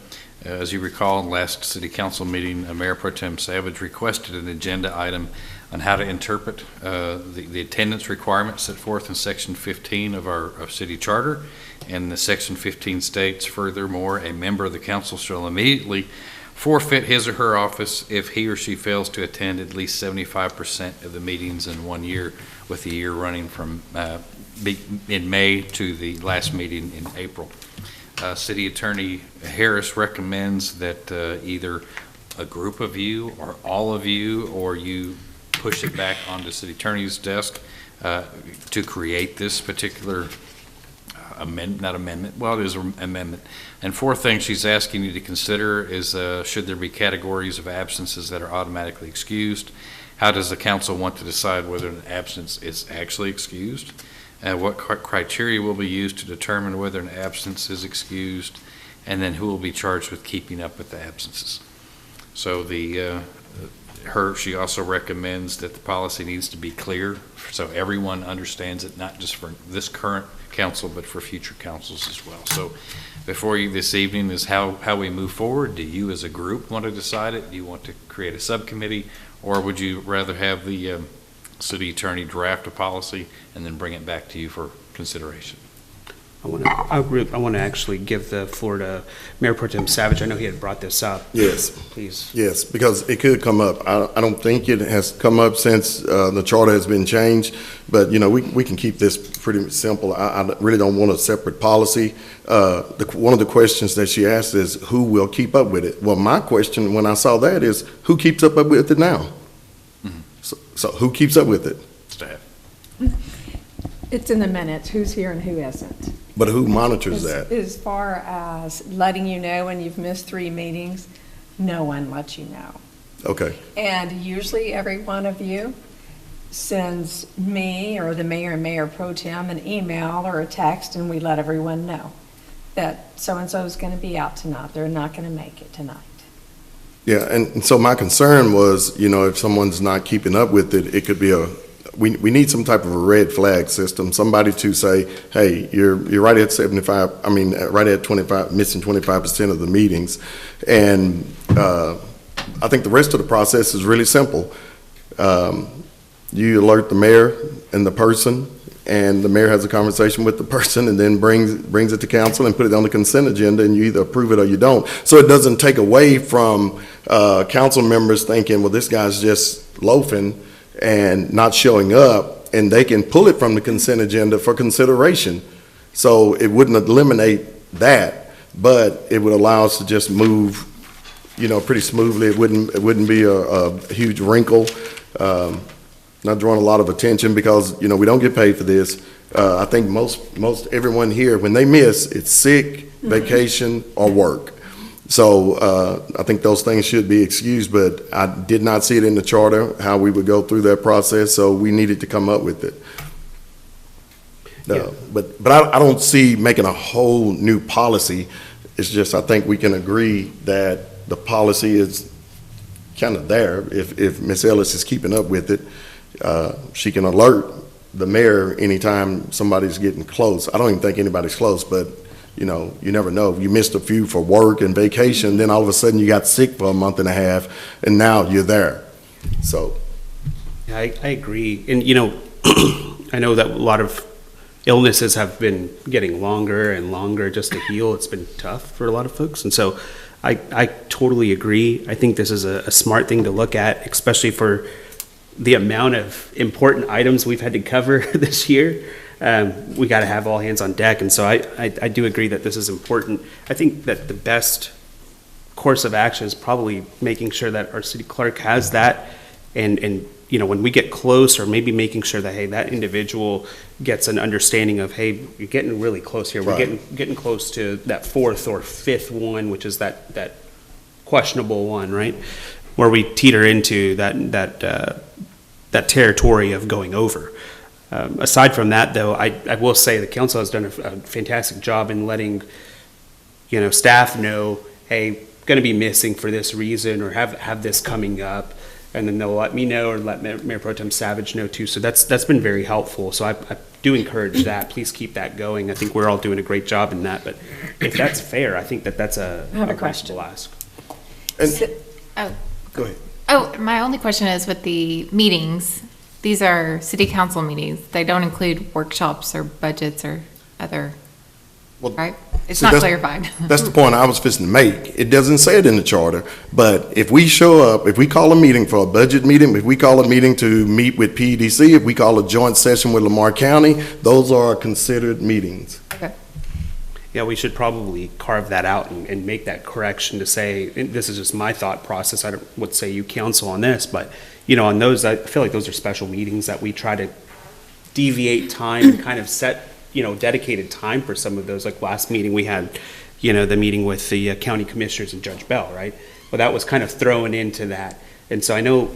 As you recall, last city council meeting, Mayor Pro Tem Savage requested an agenda item on how to interpret the attendance requirements set forth in Section 15 of our city charter. And the Section 15 states, furthermore, a member of the council shall immediately forfeit his or her office if he or she fails to attend at least 75% of the meetings in 1 year, with the year running from in May to the last meeting in April. City Attorney Harris recommends that either a group of you or all of you, or you push it back onto City Attorney's desk to create this particular amendment. And fourth thing she's asking you to consider is should there be categories of absences that are automatically excused? How does the council want to decide whether an absence is actually excused? What criteria will be used to determine whether an absence is excused? And then who will be charged with keeping up with the absences? So she also recommends that the policy needs to be clear so everyone understands it, not just for this current council, but for future councils as well. So before you this evening is how we move forward. Do you as a group want to decide it? Do you want to create a subcommittee, or would you rather have the city attorney draft a policy and then bring it back to you for consideration? I want to actually give the floor to Mayor Pro Tem Savage. I know he had brought this up. Yes. Please. Yes, because it could come up. I don't think it has come up since the charter has been changed, but, you know, we can keep this pretty simple. I really don't want a separate policy. One of the questions that she asked is, who will keep up with it? Well, my question when I saw that is, who keeps up with it now? Mm-hmm. So who keeps up with it? Staff. It's in the minutes, who's here and who isn't. But who monitors that? As far as letting you know when you've missed 3 meetings, no one lets you know. Okay. And usually every one of you sends me or the mayor and mayor pro tem an email or a text, and we let everyone know that so-and-so is going to be out tonight. They're not going to make it tonight. Yeah, and so my concern was, you know, if someone's not keeping up with it, it could be we need some type of a red flag system, somebody to say, hey, you're right at 25, missing 25% of the meetings. And I think the rest of the process is really simple. You alert the mayor and the person, and the mayor has a conversation with the person and then brings it to council and put it on the consent agenda, and you either approve it or you don't. So it doesn't take away from council members thinking, well, this guy's just loafing and not showing up, and they can pull it from the consent agenda for consideration. So it wouldn't eliminate that, but it would allow us to just move, you know, pretty smoothly. It wouldn't be a huge wrinkle, not drawing a lot of attention, because, you know, we don't get paid for this. I think most everyone here, when they miss, it's sick, vacation, or work. So I think those things should be excused, but I did not see it in the charter, how we would go through that process, so we needed to come up with it. Yeah. But I don't see making a whole new policy. It's just, I think we can agree that the policy is kind of there. If Ms. Ellis is keeping up with it, she can alert the mayor anytime somebody's getting close. I don't even think anybody's close, but you know, you never know. You missed a few for work and vacation, then all of a sudden you got sick for a month and a half, and now you're there. So. Yeah, I agree. And, you know, I know that a lot of illnesses have been getting longer and longer just to heal. It's been tough for a lot of folks. And so I totally agree. I think this is a smart thing to look at, especially for the amount of important items we've had to cover this year. We got to have all hands on deck. And so I do agree that this is important. I think that the best course of action is probably making sure that our city clerk has that, and you know, when we get close, or maybe making sure that, hey, that individual gets an understanding of, hey, you're getting really close here. We're Right. getting close to that fourth or fifth one, which is that questionable one, right? Where we teeter into that territory of going over. Aside from that, though, I will say the council has done a fantastic job in letting, you know, staff know, hey, going to be missing for this reason, or have this coming up, and then they'll let me know, or let Mayor Pro Tem Savage know too. So that's been very helpful. So I do encourage that. Please keep that going. I think we're all doing a great job in that. But if that's fair, I think that's I have a question. reasonable ask. Oh, Go ahead. oh, my only question is with the meetings, these are city council meetings. They don't include workshops or budgets or other, Well, right? It's see, not that's- clarified. That's the point I was fixing to make. It doesn't say it in the charter, but if we show up, if we call a meeting for a budget meeting, if we call a meeting to meet with PEDC, if we call a joint session with Lamar County, those are considered meetings. Okay. Yeah, we should probably carve that out and make that correction to say, and this is just my thought process, I don't, would say you counsel on this, but, you know, on those, I feel like those are special meetings that we try to deviate time and kind of set, you know, dedicated time for some of those. Like last meeting, we had, you know, the meeting with the county commissioners and Judge Bell, right? Well, that was kind of thrown into that. And so I know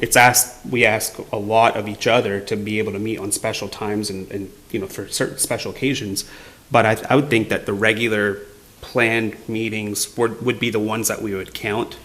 we ask a lot of each other to be able to meet on special times and you know, for certain special occasions. But I would think that the regular planned meetings would be the ones that we would count.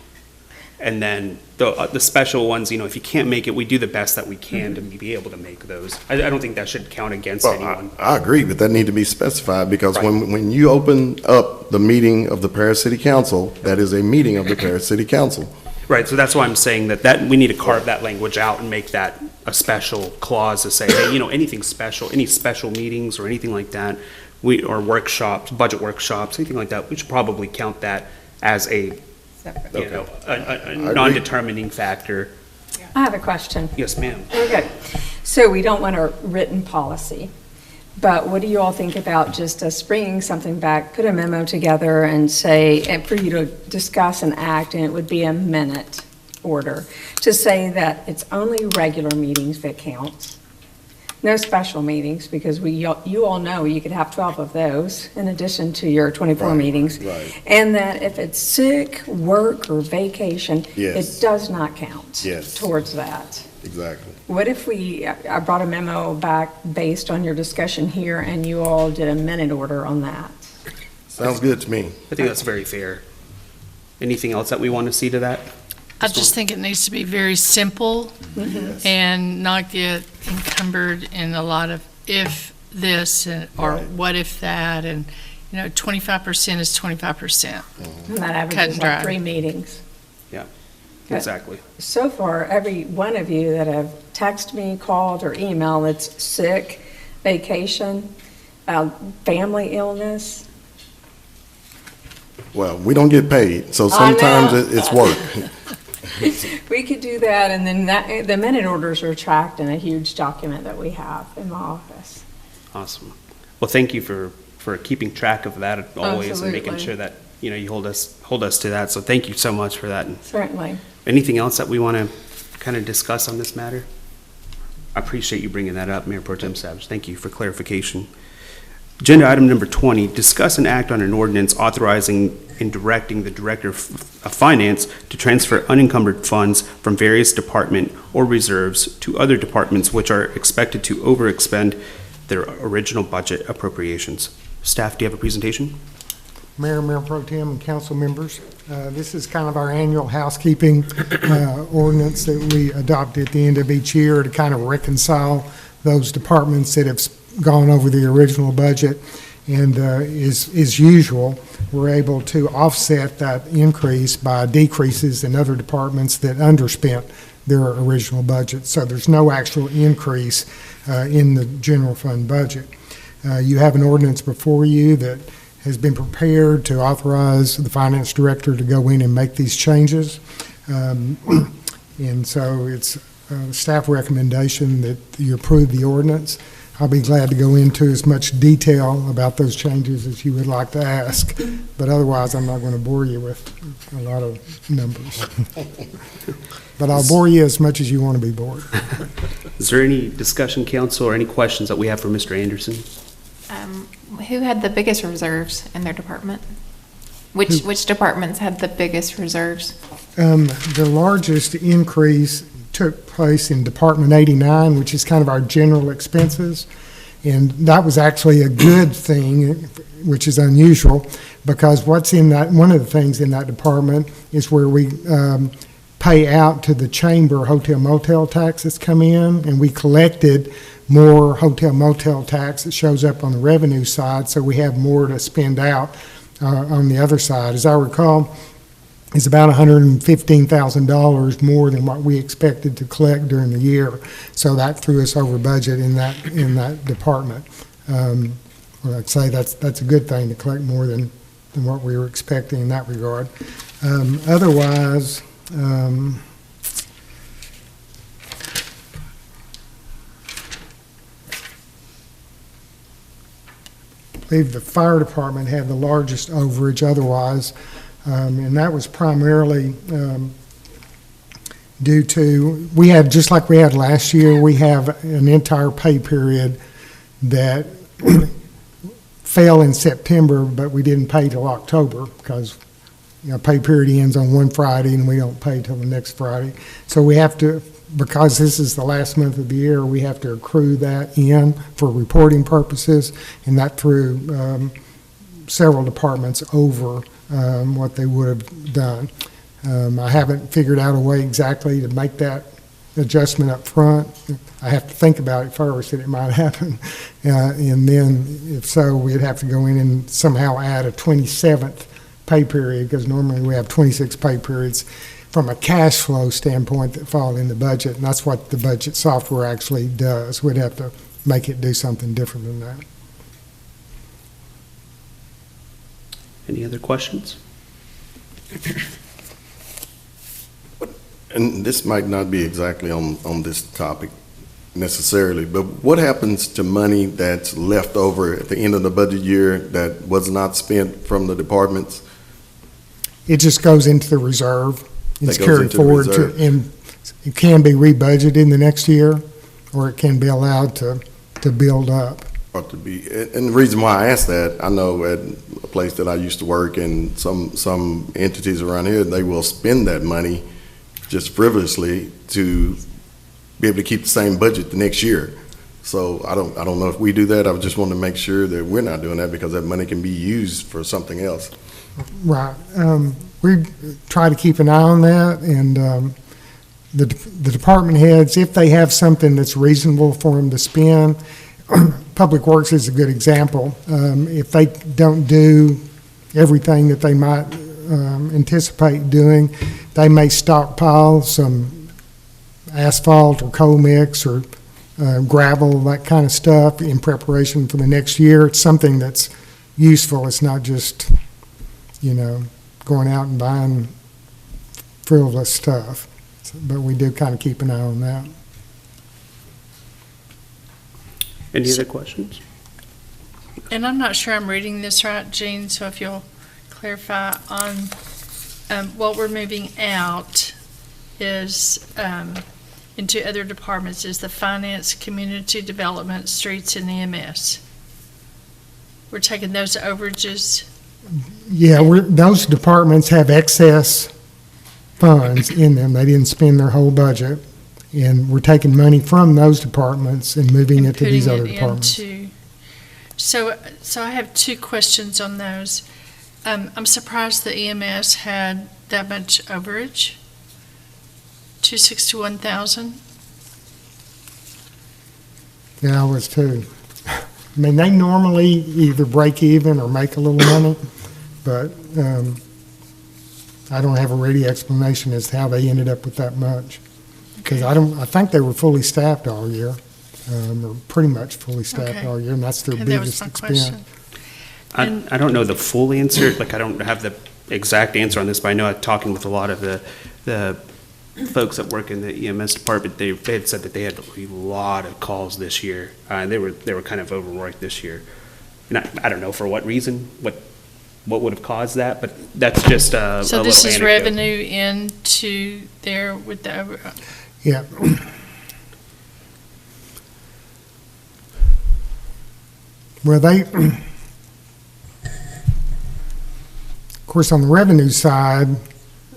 And then the special ones, you know, if you can't make it, we do the best that we can to be able to make those. I don't think that should count against Well, anyone. I agree, but that need to be specified, because Right. when you open up the meeting of the Paris City Council, that is a meeting of the Paris City Council. Right, so that's why I'm saying that we need to carve that language out and make that a special clause to say, hey, you know, anything special, any special meetings or anything like that, or workshops, budget workshops, anything like that, we should probably count that as a, Separate. you know, a non-determining factor. I have a question. Yes, ma'am. Okay, so we don't want a written policy, but what do you all think about just us bringing something back, put a memo together and say, and for you to discuss and act, and it would be a minute order, to say that it's only regular meetings that count, no special meetings, because you all know you could have 12 of those in addition to your 24 meetings. Right. And that if it's sick, work, or vacation, Yes. it does not count Yes. towards that. Exactly. What if I brought a memo back based on your discussion here, and you all did a minute order on that? Sounds good to me. I think that's very fair. Anything else that we want to see to that? I just think it needs to be very simple and not get encumbered in a lot of if this or Right. what if that, and, you know, 25% is 25%. And that Cut averages and dry. like 3 meetings. Yeah, Good. exactly. So far, every one of you that have texted me, called, or emailed that's sick, vacation, family illness, Well, we don't get paid, so I know. sometimes it's work. we could do that, and then the minute orders are tracked in a huge document that we have in my office. Awesome. Well, thank you for keeping track of that always and making Absolutely. sure that, you know, you hold us to that. So thank you so much for that. And Certainly. anything else that we want to kind of discuss on this matter? I appreciate you bringing that up, Mayor Pro Tem Savage. Thank you for clarification. Agenda item number 20, discuss and act on an ordinance authorizing and directing the Director of Finance to transfer unencumbered funds from various department or reserves to other departments which are expected to overexpend their original budget appropriations. Staff, do you have a presentation? Mayor, Mayor Pro Tem, and council members, this is kind of our annual housekeeping ordinance that we adopt at the end of each year to kind of reconcile those departments that have gone over the original budget. And as usual, we're able to offset that increase by decreases in other departments that underspent their original budget. So there's no actual increase in the general fund budget. You have an ordinance before you that has been prepared to authorize the finance director to go in and make these changes. And so it's a staff recommendation that you approve the ordinance. I'll be glad to go into as much detail about those changes as you would like to ask, but otherwise, I'm not going to bore you with a lot of numbers. But I'll bore you as much as you want to be bored. Is there any discussion, council, or any questions that we have for Mr. Anderson? Who had the biggest reserves in their department? Which departments had the biggest reserves? The largest increase took place in Department 89, which is kind of our general expenses. And that was actually a good thing, which is unusual, because what's in that, one of the things in that department is where we pay out to the chamber hotel motel taxes come in, and we collected more hotel motel tax that shows up on the revenue side, so we have more to spend out on the other side. As I recall, it's about $115,000 more than what we expected to collect during the year. So that threw us over budget in that department. Well, I'd say that's a good thing to collect more than what we were expecting in that regard. Otherwise, I believe the fire department had the largest overage otherwise. And that was primarily due to, we have, just like we had last year, we have an entire pay period that fell in September, but we didn't pay till October because, pay period ends on one Friday and we don't pay till the next Friday. So we have to, because this is the last month of the year, we have to accrue that in for reporting purposes, and that threw several departments over what they would have done. I haven't figured out a way exactly to make that adjustment up front. I have to think about it first, and it might happen. And then, if so, we'd have to go in and somehow add a 27th pay period, because normally we have 26 pay periods from a cash flow standpoint that fall in the budget, and that's what the budget software actually does. We'd have to make it do something different than that. Any other questions? And this might not be exactly on this topic necessarily, but what happens to money that's left over at the end of the budget year that was not spent from the departments? It just goes into the reserve. It's That goes carried into the forward reserve. and it can be rebudgeted in the next year, or it can be allowed to build up. Ought to be, and the reason why I ask that, I know at a place that I used to work and some entities around here, they will spend that money just frivolously to be able to keep the same budget the next year. So I don't know if we do that. I just want to make sure that we're not doing that, because that money can be used for something else. Right. We try to keep an eye on that, and the department heads, if they have something that's reasonable for them to spend, Public Works is a good example. If they don't do everything that they might anticipate doing, they may stockpile some asphalt or coal mix or gravel, that kind of stuff, in preparation for the next year. It's something that's useful. It's not just, going out and buying frivolous stuff. But we do kind of keep an eye on that. Any other questions? And I'm not sure I'm reading this right, Jean, so if you'll clarify on what we're moving out is into other departments is the finance, community development, streets, and EMS. We're taking those overages. Yeah, those departments have excess funds in them. They didn't spend their whole budget. And we're taking money from those departments and moving it to these other departments. So I have two questions on those. I'm surprised the EMS had that much overage, $261,000. Yeah, I was too. I mean, they normally either break even or make a little money, but I don't have a ready explanation as to how they ended up with that much. Because I think they were fully staffed all year, or pretty much fully staffed all year, and that's their biggest expense. I don't know the full answer, like I don't have the exact answer on this, but I know I'm talking with a lot of the folks that work in the EMS department, they had said that they had a lot of calls this year. They were kind of overworked this year. And I don't know for what reason, what would have caused that, but that's just a So little this is anecdote. revenue into there with the, Yeah. Well, of course, on the revenue side,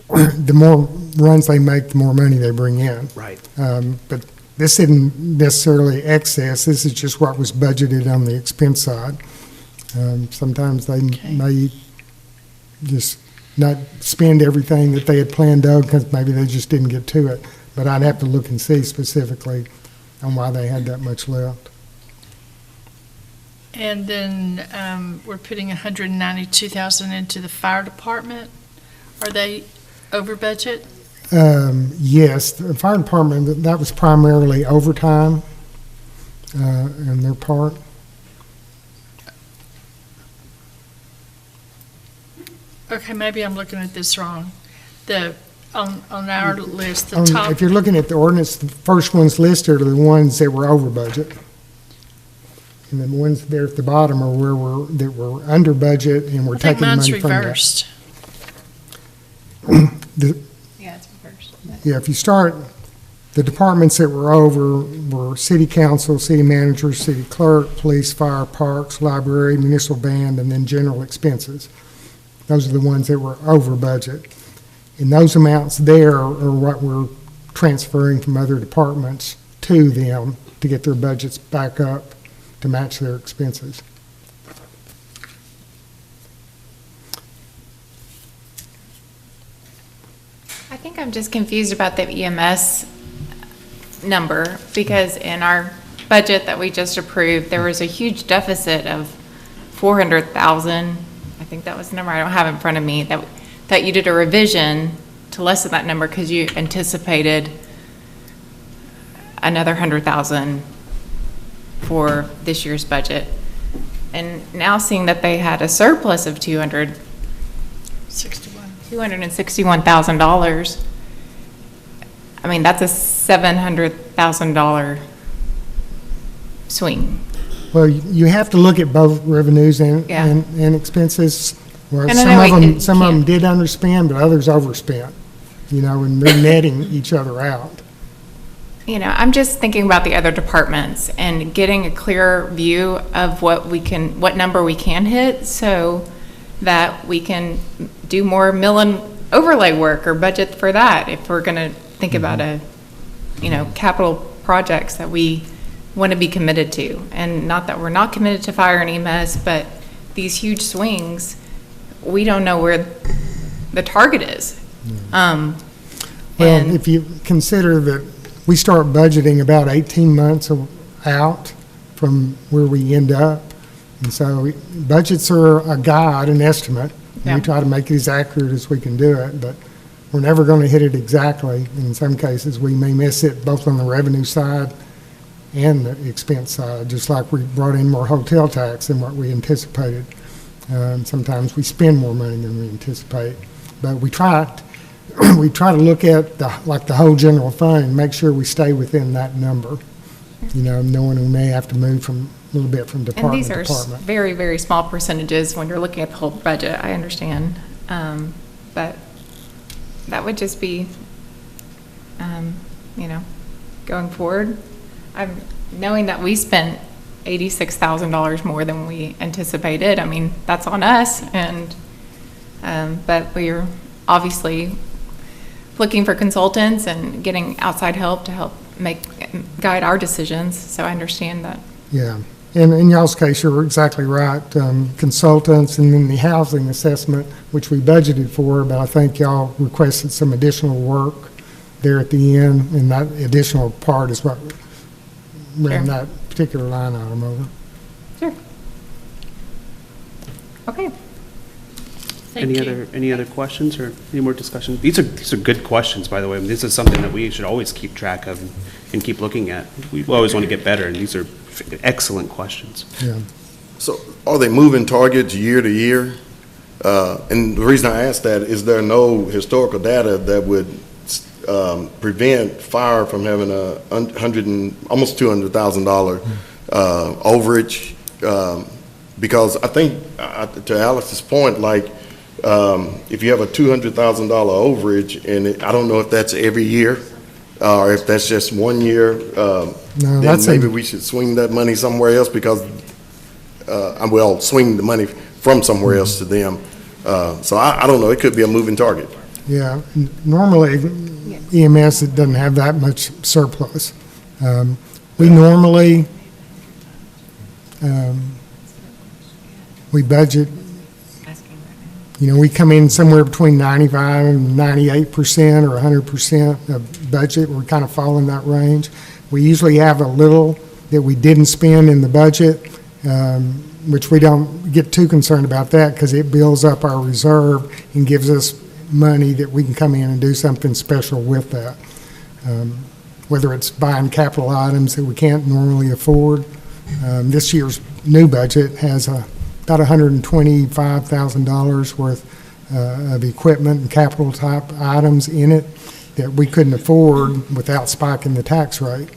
the more runs they make, the more money they bring in. Right. But this isn't necessarily excess, this is just what was budgeted on the expense side. Sometimes they may just not spend everything that they had planned out because maybe they just didn't get to it. But I'd have to look and see specifically on why they had that much left. and then we're putting 192,000 into the fire department. Are they over budget? Yes, the fire department, that was primarily overtime in their part. Okay, maybe I'm looking at this wrong. On our list, the Um, top, If you're looking at the ordinance, the first ones listed are the ones that were over budget. And the ones there at the bottom are that were under budget and we're I think taking mine's money from that. reversed. Yeah, it's reversed. Yeah, if you start, the departments that were over were city council, city manager, city clerk, police, fire, parks, library, municipal band, and then general expenses. Those are the ones that were over budget. And those amounts there are what we're transferring from other departments to them to get their budgets back up to match their expenses. I think I'm just confused about the EMS number, because in our budget that we just approved, there was a huge deficit of 400,000. I think that was the number I don't have in front of me, that you did a revision to lessen that number because you anticipated another 100,000 for this year's budget. And now seeing that they had a surplus of 261,000. I mean, that's a $700,000 swing. Well, you have to look at both revenues and, Yeah. and expenses. Well, And I some know of them, it some of them can't- did underspend, but others overspent, and we're netting each other out. I'm just thinking about the other departments and getting a clearer view of what number we can hit, so that we can do more mill and overlay work or budget for that if we're going to think about capital projects that we want to be committed to. And not that we're not committed to fire and EMS, but these huge swings, we don't know where the target is. Well, And if you consider that we start budgeting about 18 months out from where we end up, and so budgets are a guide, an estimate. And we Yeah. try to make it as accurate as we can do it, but we're never going to hit it exactly. In some cases, we may miss it both on the revenue side and the expense side, just like we brought in more hotel tax than what we anticipated. Sometimes we spend more money than we anticipate, but we try to look at the whole general fund and make sure we stay within that number. Knowing we may have to move a little bit from And department these to are department. very, very small percentages when you're looking at the whole budget, I understand. But that would just be, going forward. I'm knowing that we spent $86,000 more than we anticipated. I mean, that's on us, but we're obviously looking for consultants and getting outside help to help guide our decisions, so I understand that. Yeah, and in y'all's case, you're exactly right. Consultants and then the housing assessment, which we budgeted for, but I think y'all requested some additional work there at the end, and that additional part is what ran Sure. that particular line item over. Sure. Okay. Thank you. Any other questions or any more discussion? These are good questions, by the way. This is something that we should always keep track of and keep looking at. We always want to get better, and these are excellent questions. Yeah. So are they moving targets year to year? And the reason I ask that is there no historical data that would prevent fire from having almost $200,000 overage. Because I think, to Alice's point, like, if you have a $200,000 overage, and I don't know if that's every year, or if that's just 1 year, then that's maybe we should swing that money somewhere else because, swing the money from somewhere else to them. So I don't know, it could be a moving target. Yeah, normally EMS, it doesn't have that much surplus. We normally, we budget, we come in somewhere between 95 and 98% or 100% of budget. We kind of fall in that range. We usually have a little that we didn't spend in the budget, which we don't get too concerned about that because it builds up our reserve and gives us money that we can come in and do something special with that. Whether it's buying capital items that we can't normally afford. This year's new budget has about $125,000 worth of equipment and capital type items in it that we couldn't afford without spiking the tax rate.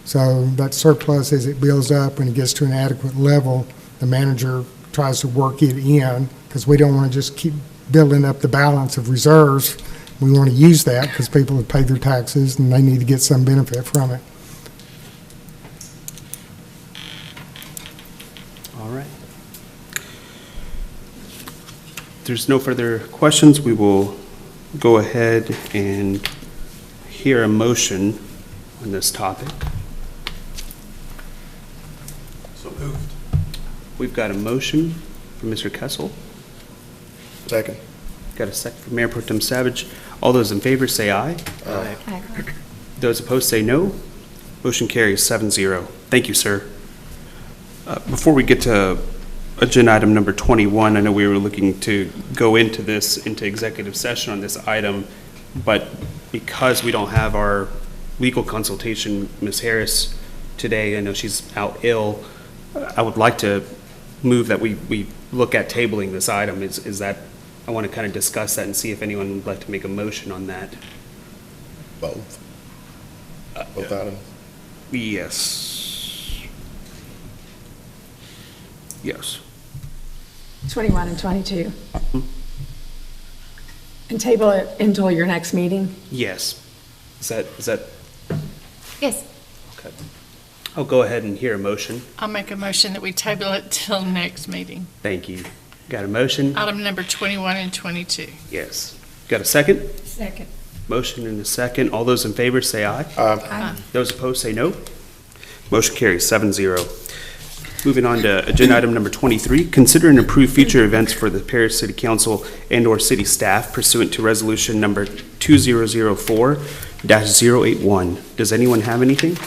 So that surplus, as it builds up and it gets to an adequate level, the manager tries to work it in because we don't want to just keep building up the balance of reserves. We want to use that because people have paid their taxes and they need to get some benefit from it. All right. If there's no further questions, we will go ahead and hear a motion on this topic. So moved. We've got a motion from Mr. Kessel. Second. Got a second from Mayor Pro Tem Savage. All those in favor say aye. Aye. Those opposed say no. Motion carries 7-0. Thank you, sir. Before we get to agenda item number 21, I know we were looking to go into executive session on this item, but because we don't have our legal consultation, Ms. Harris, today, I know she's out ill, I would like to move that we look at tabling this item. Is that, I want to kind of discuss that and see if anyone would like to make a motion on that. Both. Both items. Yes. Yes. 21 and 22. And table it until your next meeting? Yes. Is that, Yes. okay. I'll go ahead and hear a motion. I'll make a motion that we table it till next meeting. Thank you. Got a motion? Item number 21 and 22. Yes. Got a second? Second. Motion and a second. All those in favor say aye. Aye. Those opposed say no. Motion carries 7-0. Moving on to agenda item number 23, consider and approve future events for the Paris City Council and/or city staff pursuant to resolution number 2004-081. Does anyone have anything?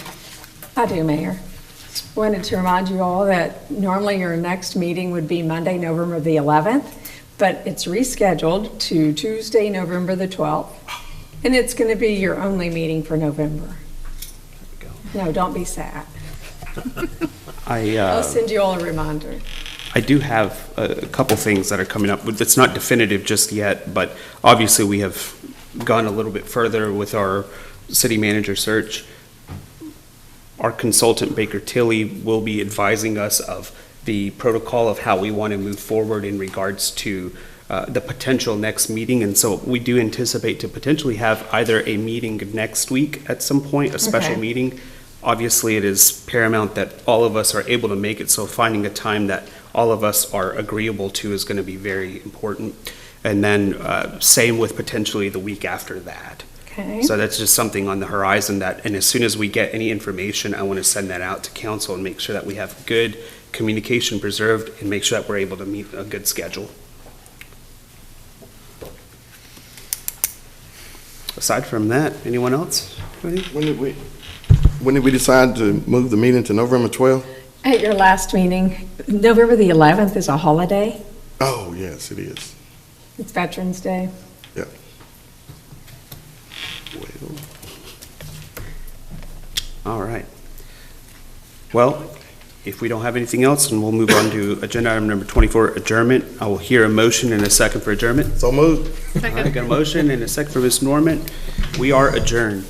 I do, Mayor. Just wanted to remind you all that normally your next meeting would be Monday, November the 11th, but it's rescheduled to Tuesday, November the 12th, and it's going to be your only meeting for November. No, don't be sad. I'll send you all a reminder. I do have a couple things that are coming up. It's not definitive just yet, but obviously we have gone a little bit further with our city manager search. Our consultant, Baker Tilly, will be advising us of the protocol of how we want to move forward in regards to the potential next meeting. And so we do anticipate to potentially have either a meeting next week at some point, a special meeting. Obviously, it is paramount that all of us are able to make it, so finding a time that all of us are agreeable to is going to be very important. And then same with potentially the week after that. Okay. So that's just something on the horizon and as soon as we get any information, I want to send that out to council and make sure that we have good communication preserved and make sure that we're able to meet a good schedule. Aside from that, anyone else? When did we decide to move the meeting to November 12th? At your last meeting, November the 11th is a holiday. Oh, yes, it is. It's Veterans Day. Yeah. Well, All right. Well, If we don't have anything else, then we'll move on to agenda item number 24, adjournment. I will hear a motion and a second for adjournment. So moved. All right, got a motion and a second for Ms. Norman. We are adjourned.